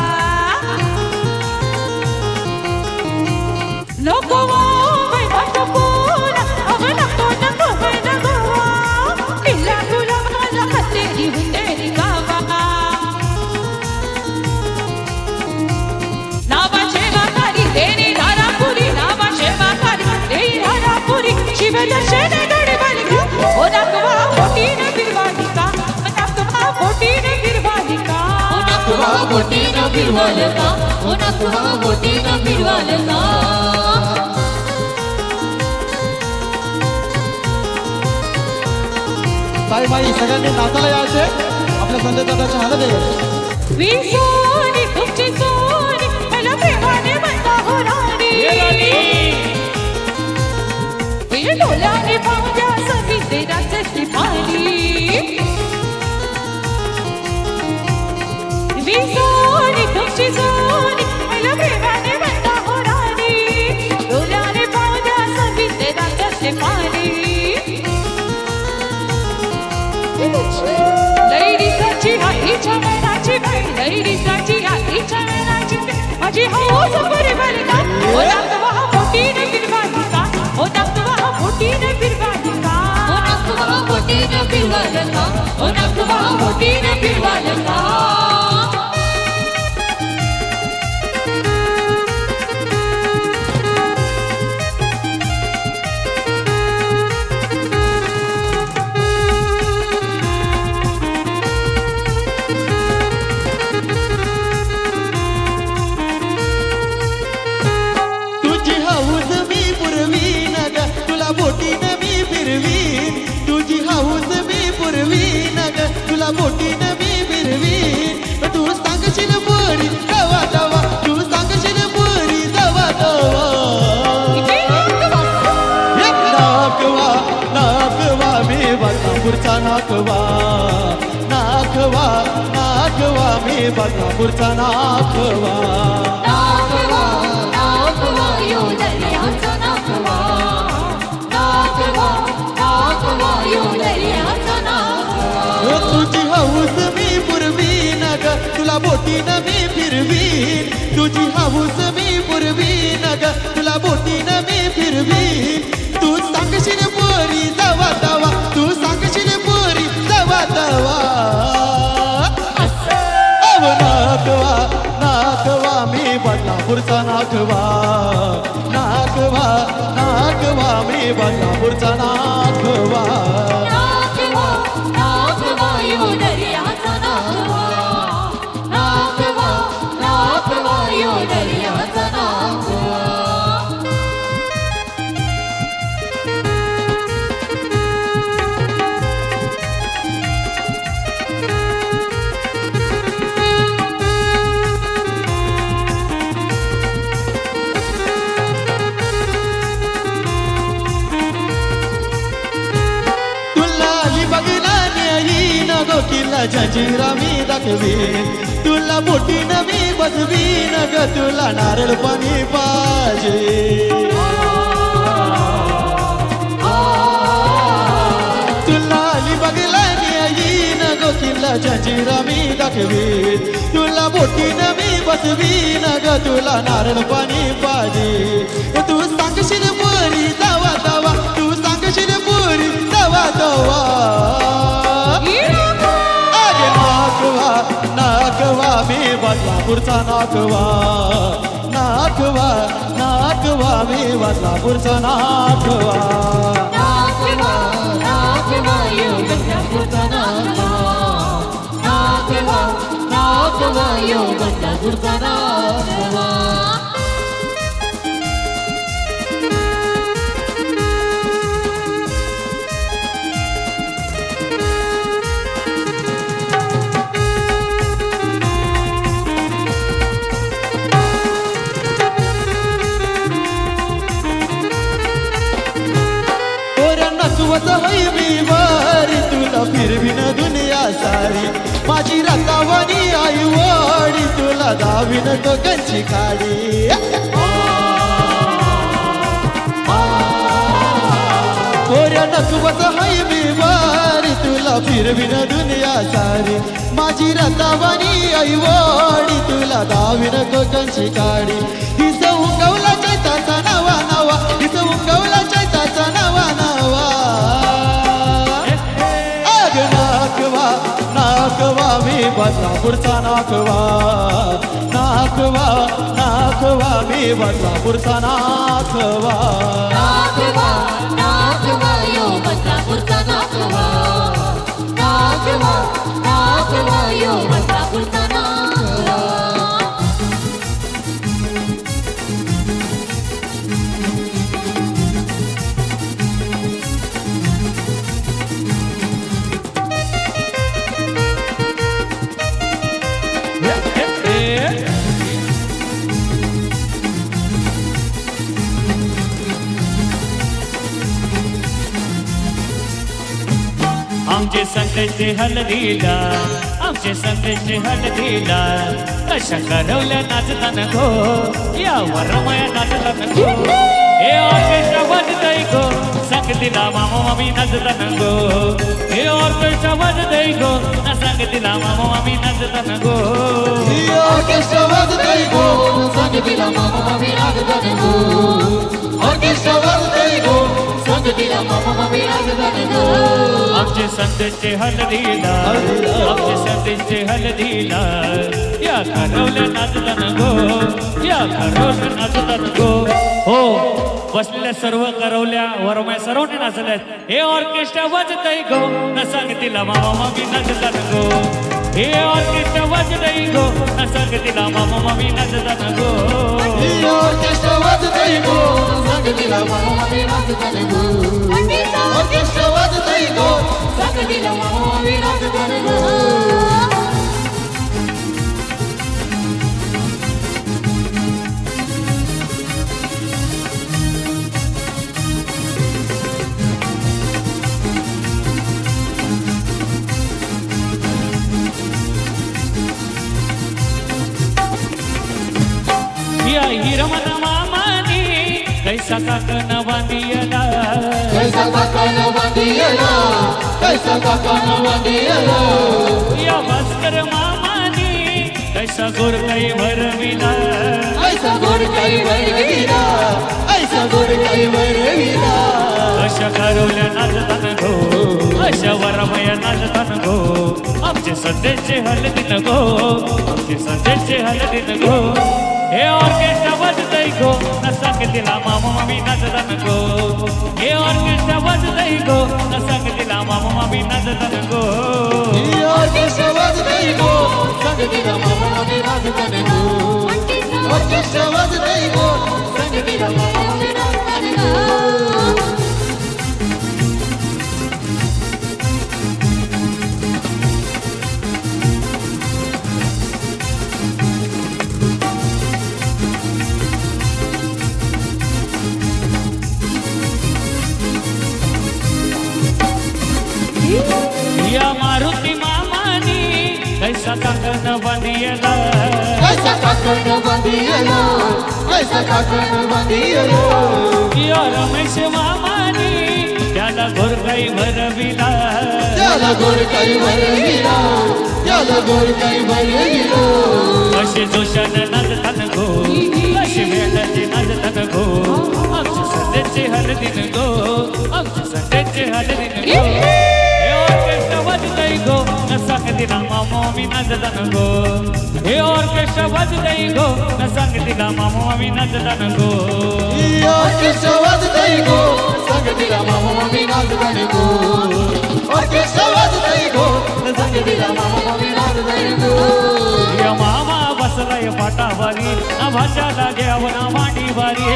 नको पहिला कपूर अब नको नको मला गोवा किल्ला तुला मला कंटेरी हुंदेरी गावा नावाचे वाकारी देणी धारापुरी नावाचे वाकारी देणी धारापुरी शिवदर्शन गडबडगा ओ नाकवा मोठीने बिरबालिका ओ नाकवा मोठीने बिरबालिका ओ नकवा बोटीनं फिरवालका ओ नकवा बोटीनं फिरवालका ताई माई सगळ्यांनी नाचायला यायचे आपल्या संजय दादाच्या हालत आहे वी सोनी तुमची सोनी मला प्रेमाने म्हणता हो राणी वी डोलाने पाहुद्या सविते राजची पाणी वी सोनी तुमची सोनी मला प्रेमाने म्हणता हो राणी डोलाने पाहुद्या सविते राजची पाणी लैरीसाची हाईच्या वेळाची बाई लैरीसाची हाईच्या वेळाची माझी हौस परिवालिका ओ नाकवा मोठीने बिरबालिका ओ नाकवा मोठीने बिरबालिका ओ नकवा बोटीनं फिरवालका ओ नकवा बोटीनं फिरवालका तुझी हाऊस मी पुरवीन ग तुला बोटीनं मी फिरवीन तुझी हाऊस मी पुरवीन ग तुला बोटीनं मी फिरवीन बदलापूरचा नाखवा. नागवा नागवा यो दर्याचा नागवा नागवा नागवा यो दर्याचा नागवा तुझी हौस मी पुरवीन ग तुला बोटीनं मी फिरवीन. तुझी हौस मी पुरवीन ग तुला बोटीनं मी फिरवीन. तू सांगशील पोरी दवा दवा तू सांगशील पोरी दवा दवा. अव नागवा नागवा मी बदलापूरचा नागवा नागवा नागवा मी बदलापूरचा नागवा. नागवा नागवा यो दर्याचा नागवा नागवा नागवा यो दर्याचा नागवा तुला बघला येईन गोकीला जंजिरा मी दाखवीन. तुला बोटीनं मी बसवीन ग तुला नारळ पाणी पाहिजे. तुला बघला येईन गोकीला जंजिरा मी दाखवीन. तुला बोटीनं मी बसवीन ग तुला नारळ पाणी पाहिजे. तू सांगशील पोरी दवा दवा तू सांगशील पोरी दवा दवा. अरे नागवा नागवा मी बदलापूरचा नागवा नागवा नागवा मी बदलापूरचा नागवा. नागवा नागवा यो दर्याचा नागवा नागवा नागवा यो दर्याचा नागवा नसवत हई मी वारी तुला फिरवीन दुनिया सारी. माझी रतावणी आई वाडी तुला दावीन टोकांची खाडी. पोऱ्या नसवत हई मी वारी तुला फिरवीन दुनिया सारी. माझी रतावणी आई वाडी तुला दावीन टोकांची काडी. हिस उगवला चैताचा नवा नवा हिस उगवला चैताचा नवा नवा. नागवा नागवा मी बदलापूरचा नागवा नागवा नागवा मी बदलापूरचा नागवा. नागवा नागवा यो बदलापूरचा नागवा नागवा नागवा यो बदलापूरचा नागवा आमचे संदेशे हलदीला आमचे संदेशे हलदीला कशा करवल्या नाचताना गो या वरमया नाचताना गो. हे ऑर्केस्ट्रा वाजतय गो संगतीला मामा मामी नाचताना गो. हे ऑर्केस्ट्रा वाजतय गो ना संगतीला मामा मामी नाचताना गो. ऑर्केस्ट्रा वाजतय गो संगतीला मामा मामी नाचताना गो ऑर्केस्ट्रा वाजतय गो संगतीला मामा मामी नाचताना गो. आमचे संदेशे हलदीला आमचे संदेशे हलदीला या करवल्या नाचताना गो या करवल्या नाचताना गो. हो बसलेल्या सर्व करवल्या वरमाया सर्वांनी नाचल्यात. हे ऑर्केस्ट्रा वाजतय गो न सांगतीला मामा मामी नाचताना गो. हे ऑर्केस्ट्रा वाजतय गो न सांगतीला मामा मामी नाचताना गो. ऑर्केस्ट्रा वाजतय गो संगतीला मामा मामी नाचताना गो ऑर्केस्ट्रा वाजतय गो संगतीला मामा मामी नाचताना गो. कैसा काकन बांधियला कैसा काकन बांधियला कैसा काकन बांधियला या भास्कर मामानी कैसा गोर काही भरविला ऐसा गोड काही वरविला ऐसा गोड काही वरविला अशा कारवल्या नाचतान गो अशा वरमय नाचतान गो आमचे सध्याचे हलदिन गो आमचे सध्याचे हलदिन गो हे ऑर्केस्ट्रा वाजतय गो न सांगतीला मामा मामी नाचतान गो हे ऑर्केस्ट्रा वाजतय गो न सांगतीला मामा मामी नाचतान गो ऑर्केस्ट्रा वाजतय गो संगीता मामा मामी नाचतान गो ऑर्केस्ट्रा वाजतय गो संगीता मामा मामी नाचतान गो या मारुती मामानी कैसा काकन बांधियला कैसा काकन बांधियला कैसा काकन बांधियला या रमेश मामानी त्याला गोर काही भरविला त्याला गोड काही वरविला त्याला गोड काही वरविला असे जोशान नाचतान गो असे मेळाचे नाचतान गो आमचे सध्याचे हलदिन गो आमचे सध्याचे हलदिन गो हे ऑर्केस्ट्रा वाजतय गो न सांगतीला मामा मी नाचतान गो हे ऑर्केस्ट्रा वाजतय गो न सांगतीला मामा मी नाचतान गो ऑर्केस्ट्रा वाजतय गो संगीता मामा मामी नाचतान गो ऑर्केस्ट्रा वाजतय गो संगीता मामा मामी नाचतान गो या मामा बसलाय पाटावारी ना भाषाला घ्यावना मांडीवारी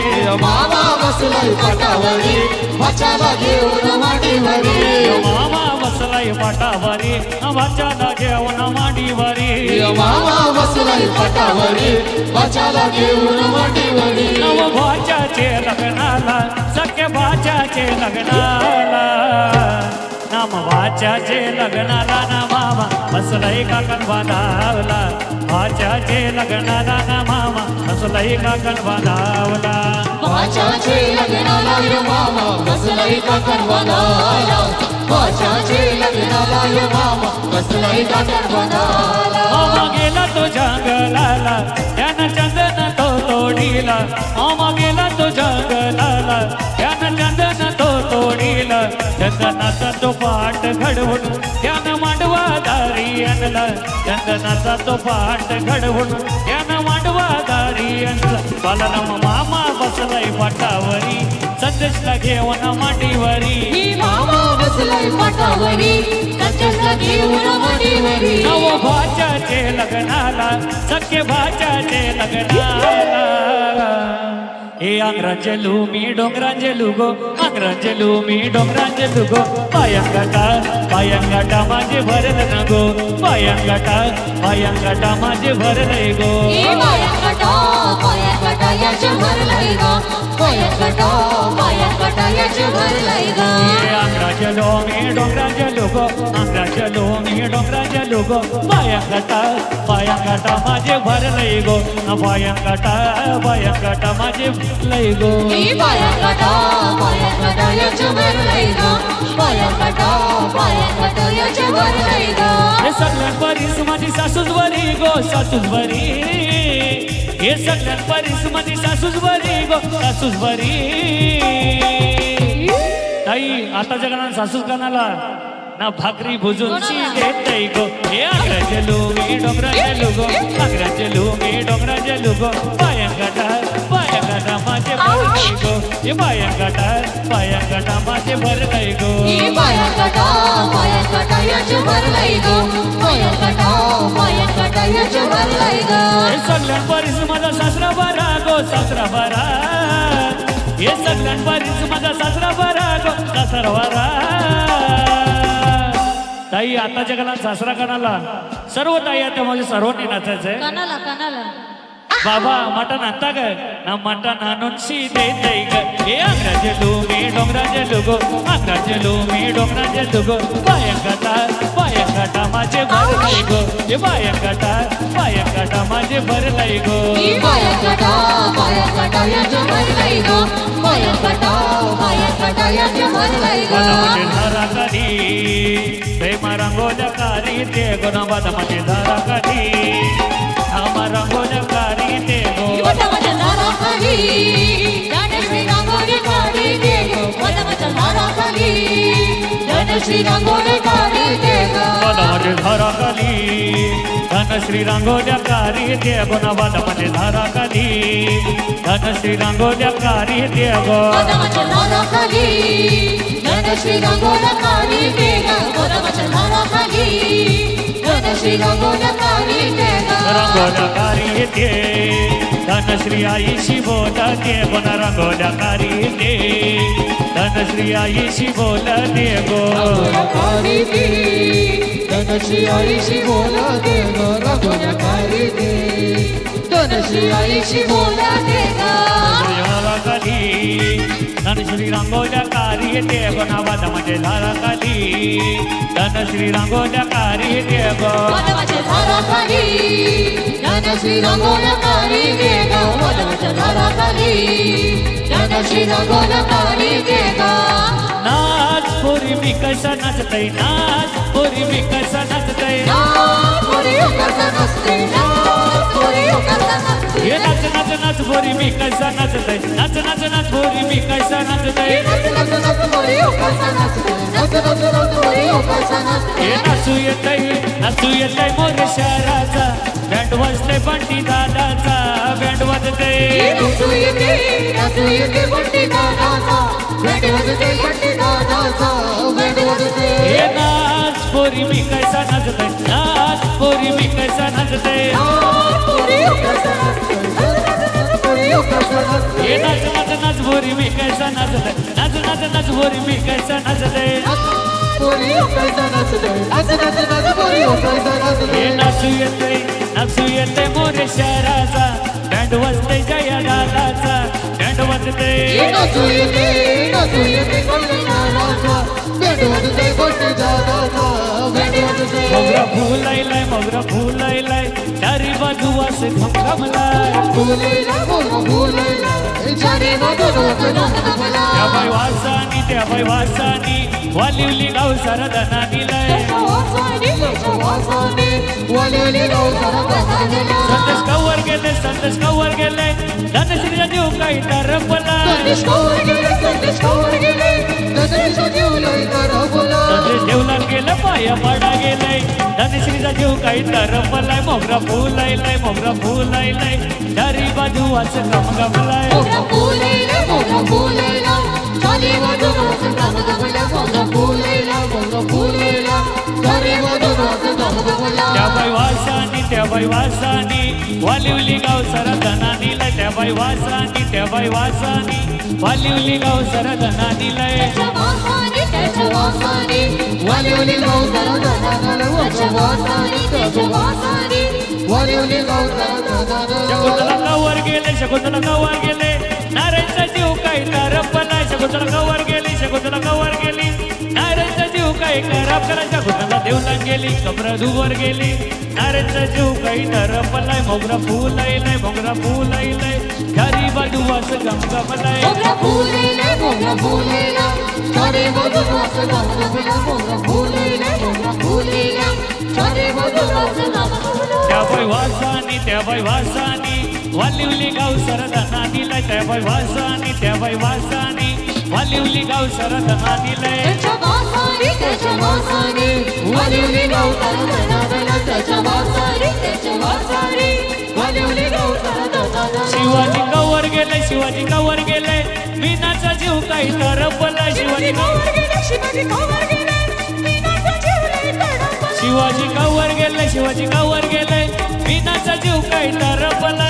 मामा बसलाय पाटावरी भाच्याला घेऊन मांडीवरी मामा बसलाय पाटावारी ना भाषाला घ्यावना मांडीवारी मामा बसलाय पाटावरी भाच्याला घेऊन मांडीवरी नव भाच्याचे लग्नाला सख्या भाच्याचे लग्नाला नाम भाच्याचे लग्नाला ना मामा बसलाय काकण बांधावला भाच्याचे लग्नाला ना मामा बसलाय काकण बांधावला भाच्याचे लग्नाला यो मामा बसलाय काकण बांधायला भाच्याचे लग्नाला यो मामा बसलाय काकण बांधायला मामा गेला तो जंगलाला त्यानं चंदन तो तोडीला मामा गेला तो जंगलाला त्यानं चंदन तो तोडीला चंदनाचा तो पाठ घडवून त्यानं मांडवा दारी आणला चंदनाचा तो पाठ घडवून त्यानं मांडवा दारी आणला बालाराम मामा बसलाय पाटावरी संदेशला घेऊन मांडीवरी मामा बसलाय पाटावरी संदेशला घेऊन मांडीवरी नव भाच्याचे लग्नाला सख्य भाच्याचे लग्नाला हे आंग्रांजलू मी डोंगरांजलू गो आंग्रांजलू मी डोंगरांजलू गो पायांगाटा माझे भरल न गो पायांगाटा माझे भरलय गो पाया याच्या भरलंय ग पाया याच्या भरलंय ग हे आंग्रांजलू मी डोंगरांजलू गो आंग्रांजलू मी डोंगरांजलू गो पायांगाटा माझे भरलय गो पायांगाटा माझे भरलय गो पाया याच्या भरलंय ग पाया याच्या भरलंय ग हे सगळ्यात बरीच माझी सासूच बरी गो सासूच बरी हे सगळ्यात बरीच माझी सासूच बरी गो सासूच बरी ताई आता जगणार सासूच कणाला ना भाकरी भुजून देतय गो हे आग्राजलू मी डोंगराजलू गो आग्राजलू मी डोंगराजलू गो पायांगाटा माझे भरलय गो हे पायांगाटा माझे भरलय गो पाया याच्या भरलंय ग पाया याच्या भरलंय ग हे सगळ्यात बरीच माझा सासरा बरा गो सासरा बरा हे सगळ्यात बरीच माझा सासरा बरा गो सासरा बरा ताई आता जगाला सासरा कणाला सर्व ताई आता माझे सर्वांनी नाचायचंय कानाला बाबा मटण आणता ग ना मटण आणून शिदे ग हे आग्राजलू मी डोंगराजलू गो आग्राजलू मी डोंगराजलू गो पायांगाटा माझे भरलय गो हे पायांगाटा माझे भरलय गो पाया याच्या भरलंय ग कटायाच्या भरलंय ग बदामाची धारा कधी प्रेम रंगोल्या कारी ते गुण बदामाची धारा कधी नाम रंगोल्या कारी ते गो बदामाच्या झाडाखाली धनश्री रांगोळी काढी दे ग बदामाच्या झाडाखाली धनश्री रांगोळी काढी दे ग बदामाची धारा कधी धनश्री रांगोल्या कारी ते गुण बदामाची धारा कधी धनश्री रांगोल्या कारी ते गो बदामाच्या झाडाखाली धनश्री रांगोळी काढी दे ग बदामाच्या झाडाखाली धनश्री रांगोळी काढी दे ग रंगोल्या कारी ते धनश्री आईशी बोलते गुण रंगोल्या कारी ते धनश्री आईशी बोलते गो कारी दे धनश्री आईशी बोलते ग रांगोळ्या कारी दे धनश्री आईशी बोलते ग कधी धनश्री रांगोल्या कारी ते गुण बदामाची धारा कधी धनश्री रांगोल्या कारी ते गो बदामाच्या झाडाखाली धनश्री रांगोळी काढी दे ग बदामाच्या झाडाखाली धनश्री रांगोळी काढी दे ग नाच पोरी मी कसा नाचतय नाच पोरी मी कसा नाचतय हे नाच नाच नाच पोरी मी कसा नाचतय नाच नाच नाच पोरी मी कसा नाचतय हे नाचू येतय मोर शहराचा बँड वाजतय बंटी दादाचा बँड वाजतय हे नाच पोरी मी कसा नाचतय नाच पोरी मी कसा नाचतय हे नाच नाच नाच पोरी मी कसा नाचतय नाच नाच नाच पोरी मी कसा नाचतय हे नाचू येतय मोर शहराचा बँड वाजतय जया दादाचा बँड वाजतय मोगरा फुलायलाय चारी बाजू असे घमघमलाय त्या बाई वासानी वालिवली गाव सरदना दिलाय संदेश कवर गेले धनश्रीचा जीव काही तरपलाय संदेश देवला गेलं पाया पडा गेलाय धनश्रीचा जीव काही तरपलाय मोगरा फुलायलाय चारी बाजू असं गमगमलाय त्या बाई वासानी वालिवली गाव सरदना दिलाय त्या बाई वासानी वालिवली गाव सरदना दिलाय शकुंतला कवर गेले नारायणचा जीव काही तरपलाय शकुंतला कवर गेली नारायणचा जीव काही खराब करा शकुंतला देवला गेली कमर धुवर गेली नारायणचा जीव काही तरपलाय मोगरा फुलायलाय चारी बाजू असं गमगमलाय त्या बाई वासानी वालिवली गाव सरदना दिलाय त्या बाई वासानी वालिवली गाव सरदना दिलाय शिवाजी कवर गेले मीनाचा जीव काही तरपला शिवाजी कवर गेले मीनाचा जीव काही तरपला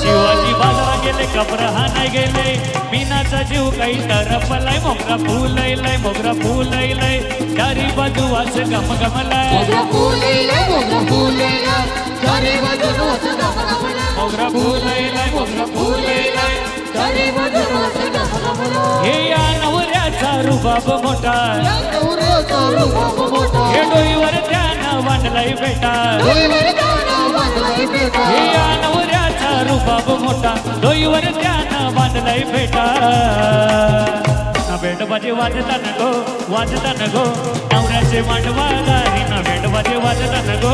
शिवाजी बाजारा गेले कपरा हा नाही गेले मीनाचा जीव काही तरपलाय मोगरा फुलायलाय चारी बाजू असं गमगमलाय मोगरा फुलायलाय हे या नवऱ्याचा रुबाब मोठा हे डोईवर त्यानं वांडलाय बेटा हे या नवऱ्याचा रुबाब मोठा डोईवर डोलीवर त्यानं बांधलाय फेटा ना बेंड बाजे वाजताना गो वाजताना गो नवऱ्याचे मांडवा दारी ना बेंड बाजे वाजताना गो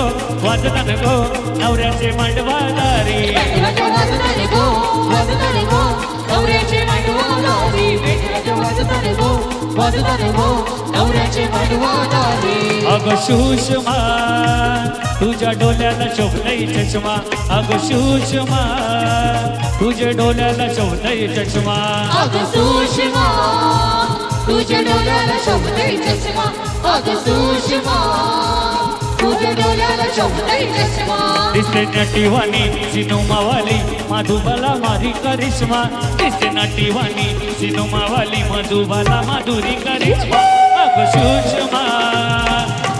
नवऱ्याचे मांडवा दारी बेंडराच्या वाजताने गो नवऱ्याचे मांडवादारी बेंडराच्या वाजताने गो नवऱ्याचे मांडवादारी अगं सुषमा तुझ्या डोल्याला शोभलाय चष्मा अगं सुषमा तुझ्या डोल्याला शोभलाय चष्मा अगं सुषमा तुझ्या डोल्याला शोभतय चष्मा अगं सुषमा तुझ्या डोल्याला शोभतय चष्मा दिसते नटीवाणी सिनेमावाली मधुबाला मारी करिश्मा दिसते नटीवाणी सिनेमावाली मधुबाला माधुरी करिश्मा अगं सुषमा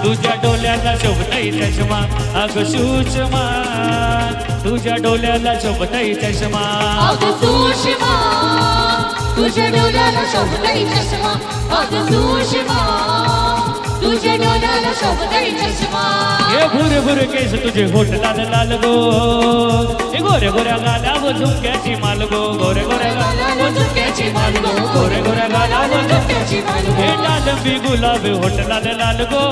तुझ्या डोल्याला शोभतय चष्मा अगं सुषमा तुझ्या डोल्याला शोभतय चष्मा अगं सुषमा तुझ्या डोल्याला शोभतय चष्मा अगं सुषमा तुझ्या डोल्याला शोभतय चष्मा हे भुरे भुरे केस तुझे होठ लाल लाल गो हे गोऱ्या गोऱ्या गालावर झुमक्याची माल गो गोऱ्या गोऱ्या गालावर झुमक्याची माल गो गोऱ्या गोऱ्या गालावर झुमक्याची माल गो हे डालंबी गुलाबी होठ लाल लाल गो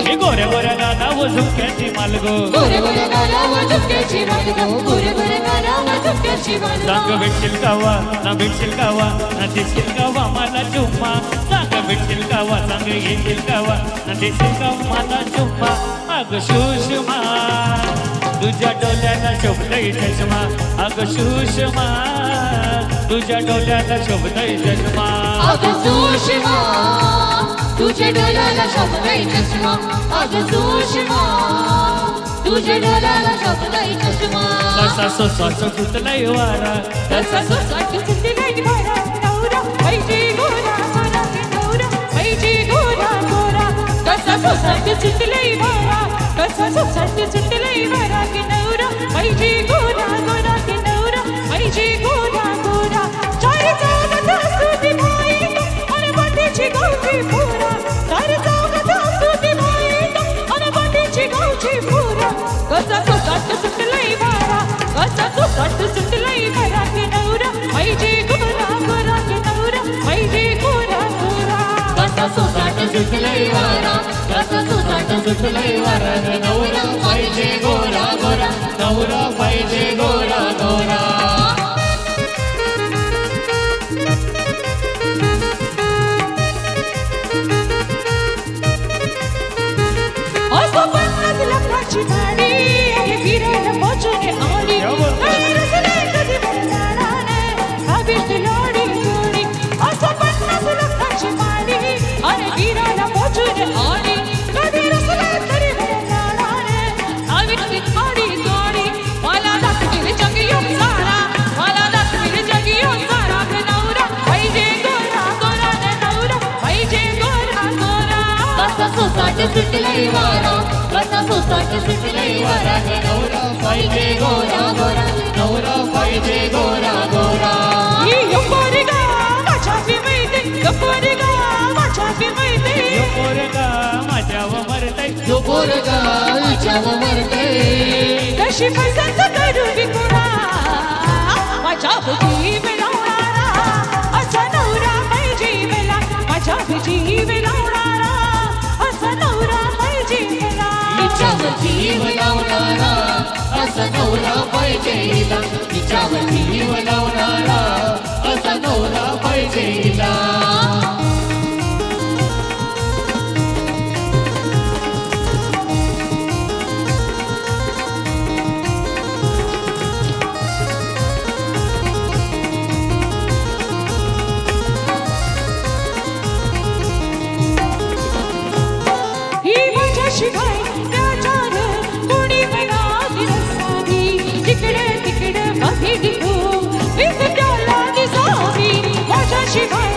हे गोऱ्या गोऱ्या गालावर झुमक्याची माल गो गोरे गोरे गालावर झुमक्याची माल गो गोरे गोरे गालावर झुमक्याची माल गो सांग भेटशील कावा ना भेटशील कावा ना देशील कावा मला चुम्मा सांग भेटशील कावा सांग येशील कावा ना देशील कावा मला चुम्मा अगं सुषमा तुझ्या डोल्याला शोभतय चष्मा अगं सुषमा तुझ्या डोल्याला शोभतय चष्मा अगं सुषमा तुझ्या डोल्याला शोभतय चष्मा अगं सुषमा तुझ्या डोल्याला शोभतय चष्मा कसा सोसा सुटलाय वारा कसा सोसाट सुटलाय वारा नवरा पाहिजे गोरा गोरा नवरा पाहिजे गोरा गोरा कसा सोसाट सुटलाय वारा कसा सोसाट सुटलाय वारा की नवरा पाहिजे गोरा गोरा की नवरा पाहिजे गोरा गोरा चार चौघात सुती बाई आणि बाटीची गावची पोरा चार चौघात सुती बाई आणि बाटीची गावची पोरा कसा सोसाट सुटलाय वारा कसा सोसाट सुटलाय वारा की नवरा पाहिजे गोरा गोरा की नवरा पाहिजे गोरा गोरा कसा सोसाट सुटलाय वारा कसा सोसाट सुटलाय वारा नवरा पाहिजे गोरा गोरा नवरा पाहिजे गोरा गोरा असं 50 लाखाची गाडी आहे फिरायला पोचून आली काही रस्ते कधी बनणार नाही हवीच लोडी गोडी असं 50 लाखाची गाडी आहे फिरायला पोचून आली कधी रस्ते तरी बनणार नाही हवीच लोडी गोडी मला दाखवील जग येऊन सारा मला दाखवील जग येऊन सारा नवरा पाहिजे गोरा गोरा नवरा पाहिजे गोरा गोरा कसा सोसाट सुटलाय वारा कसा सोसाट सुटलाय वारा नवरा पाहिजे गोरा गोरा नवरा पाहिजे गोरा गोरा पोरगा माझ्या माहिती पोरगा माझ्या माहिती पोरगा माझ्यावर मरतय जो पोरगा हिच्यावर मरतय कशी पसंत करू विकुरा माझ्या जीव लावणारा असा नवरा पाहिजे मला माझ्या जीव लावणारा असा नवरा पाहिजे मला हिच्यावर जीव लावणारा असा नवरा पाहिजे हिला हिच्यावर जीव लावणारा असा नवरा पाहिजे हिला ही माझ्याशिवाय त्याच्यावर कोणी मला दिवसावी तिकडे तिकडे बघी दिसू विसरायला दिसावी माझ्याशिवाय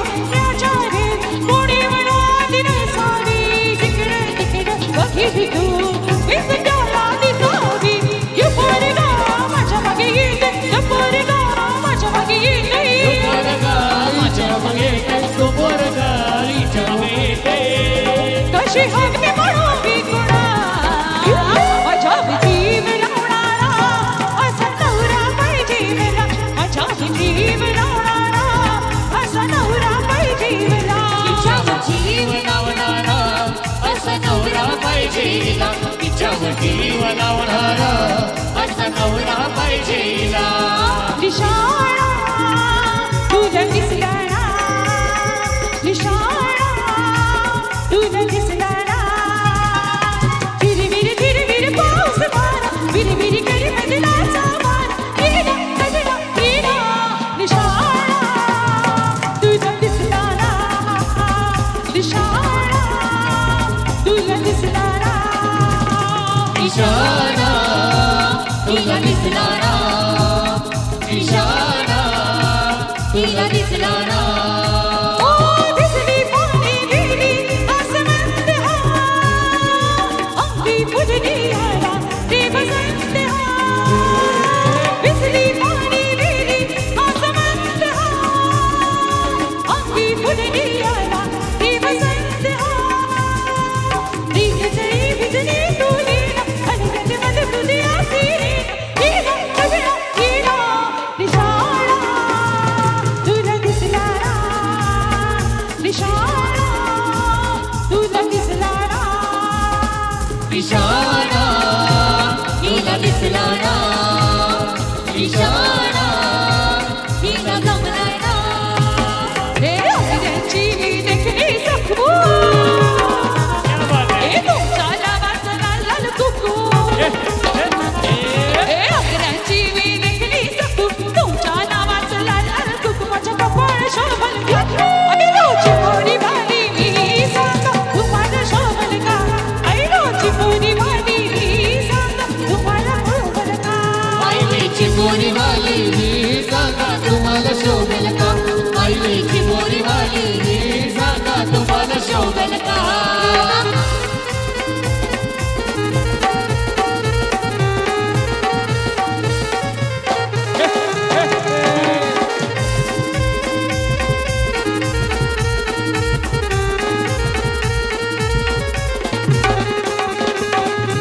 मोरीवाली ही सांगा तुम्हाला शोभेल का मायलेची मोरीवाली ही सांगा तुम्हाला शोभेल का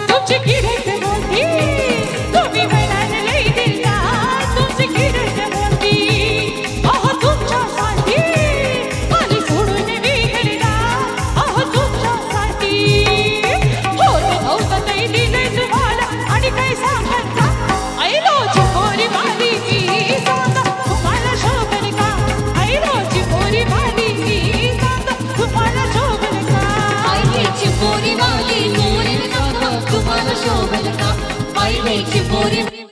तुमची किडत मोठी तुम्ही म्हणाल लई दिला तुमची किडत मोठी अहो तुमच्यासाठी आली सोडून मी गेला अहो तुमच्यासाठी होत नाही दिलंय तुम्हाला आणि काय सांगाल का ऐरोची मोरी वाली की सांगा तुम्हाला शोभेल का ऐरोची मोरी वाली की सांगा तुम्हाला शोभेल का मायलेची मोरीवाली मोरी सांगा तुम्हाला शोभेल का मायलेची मोरी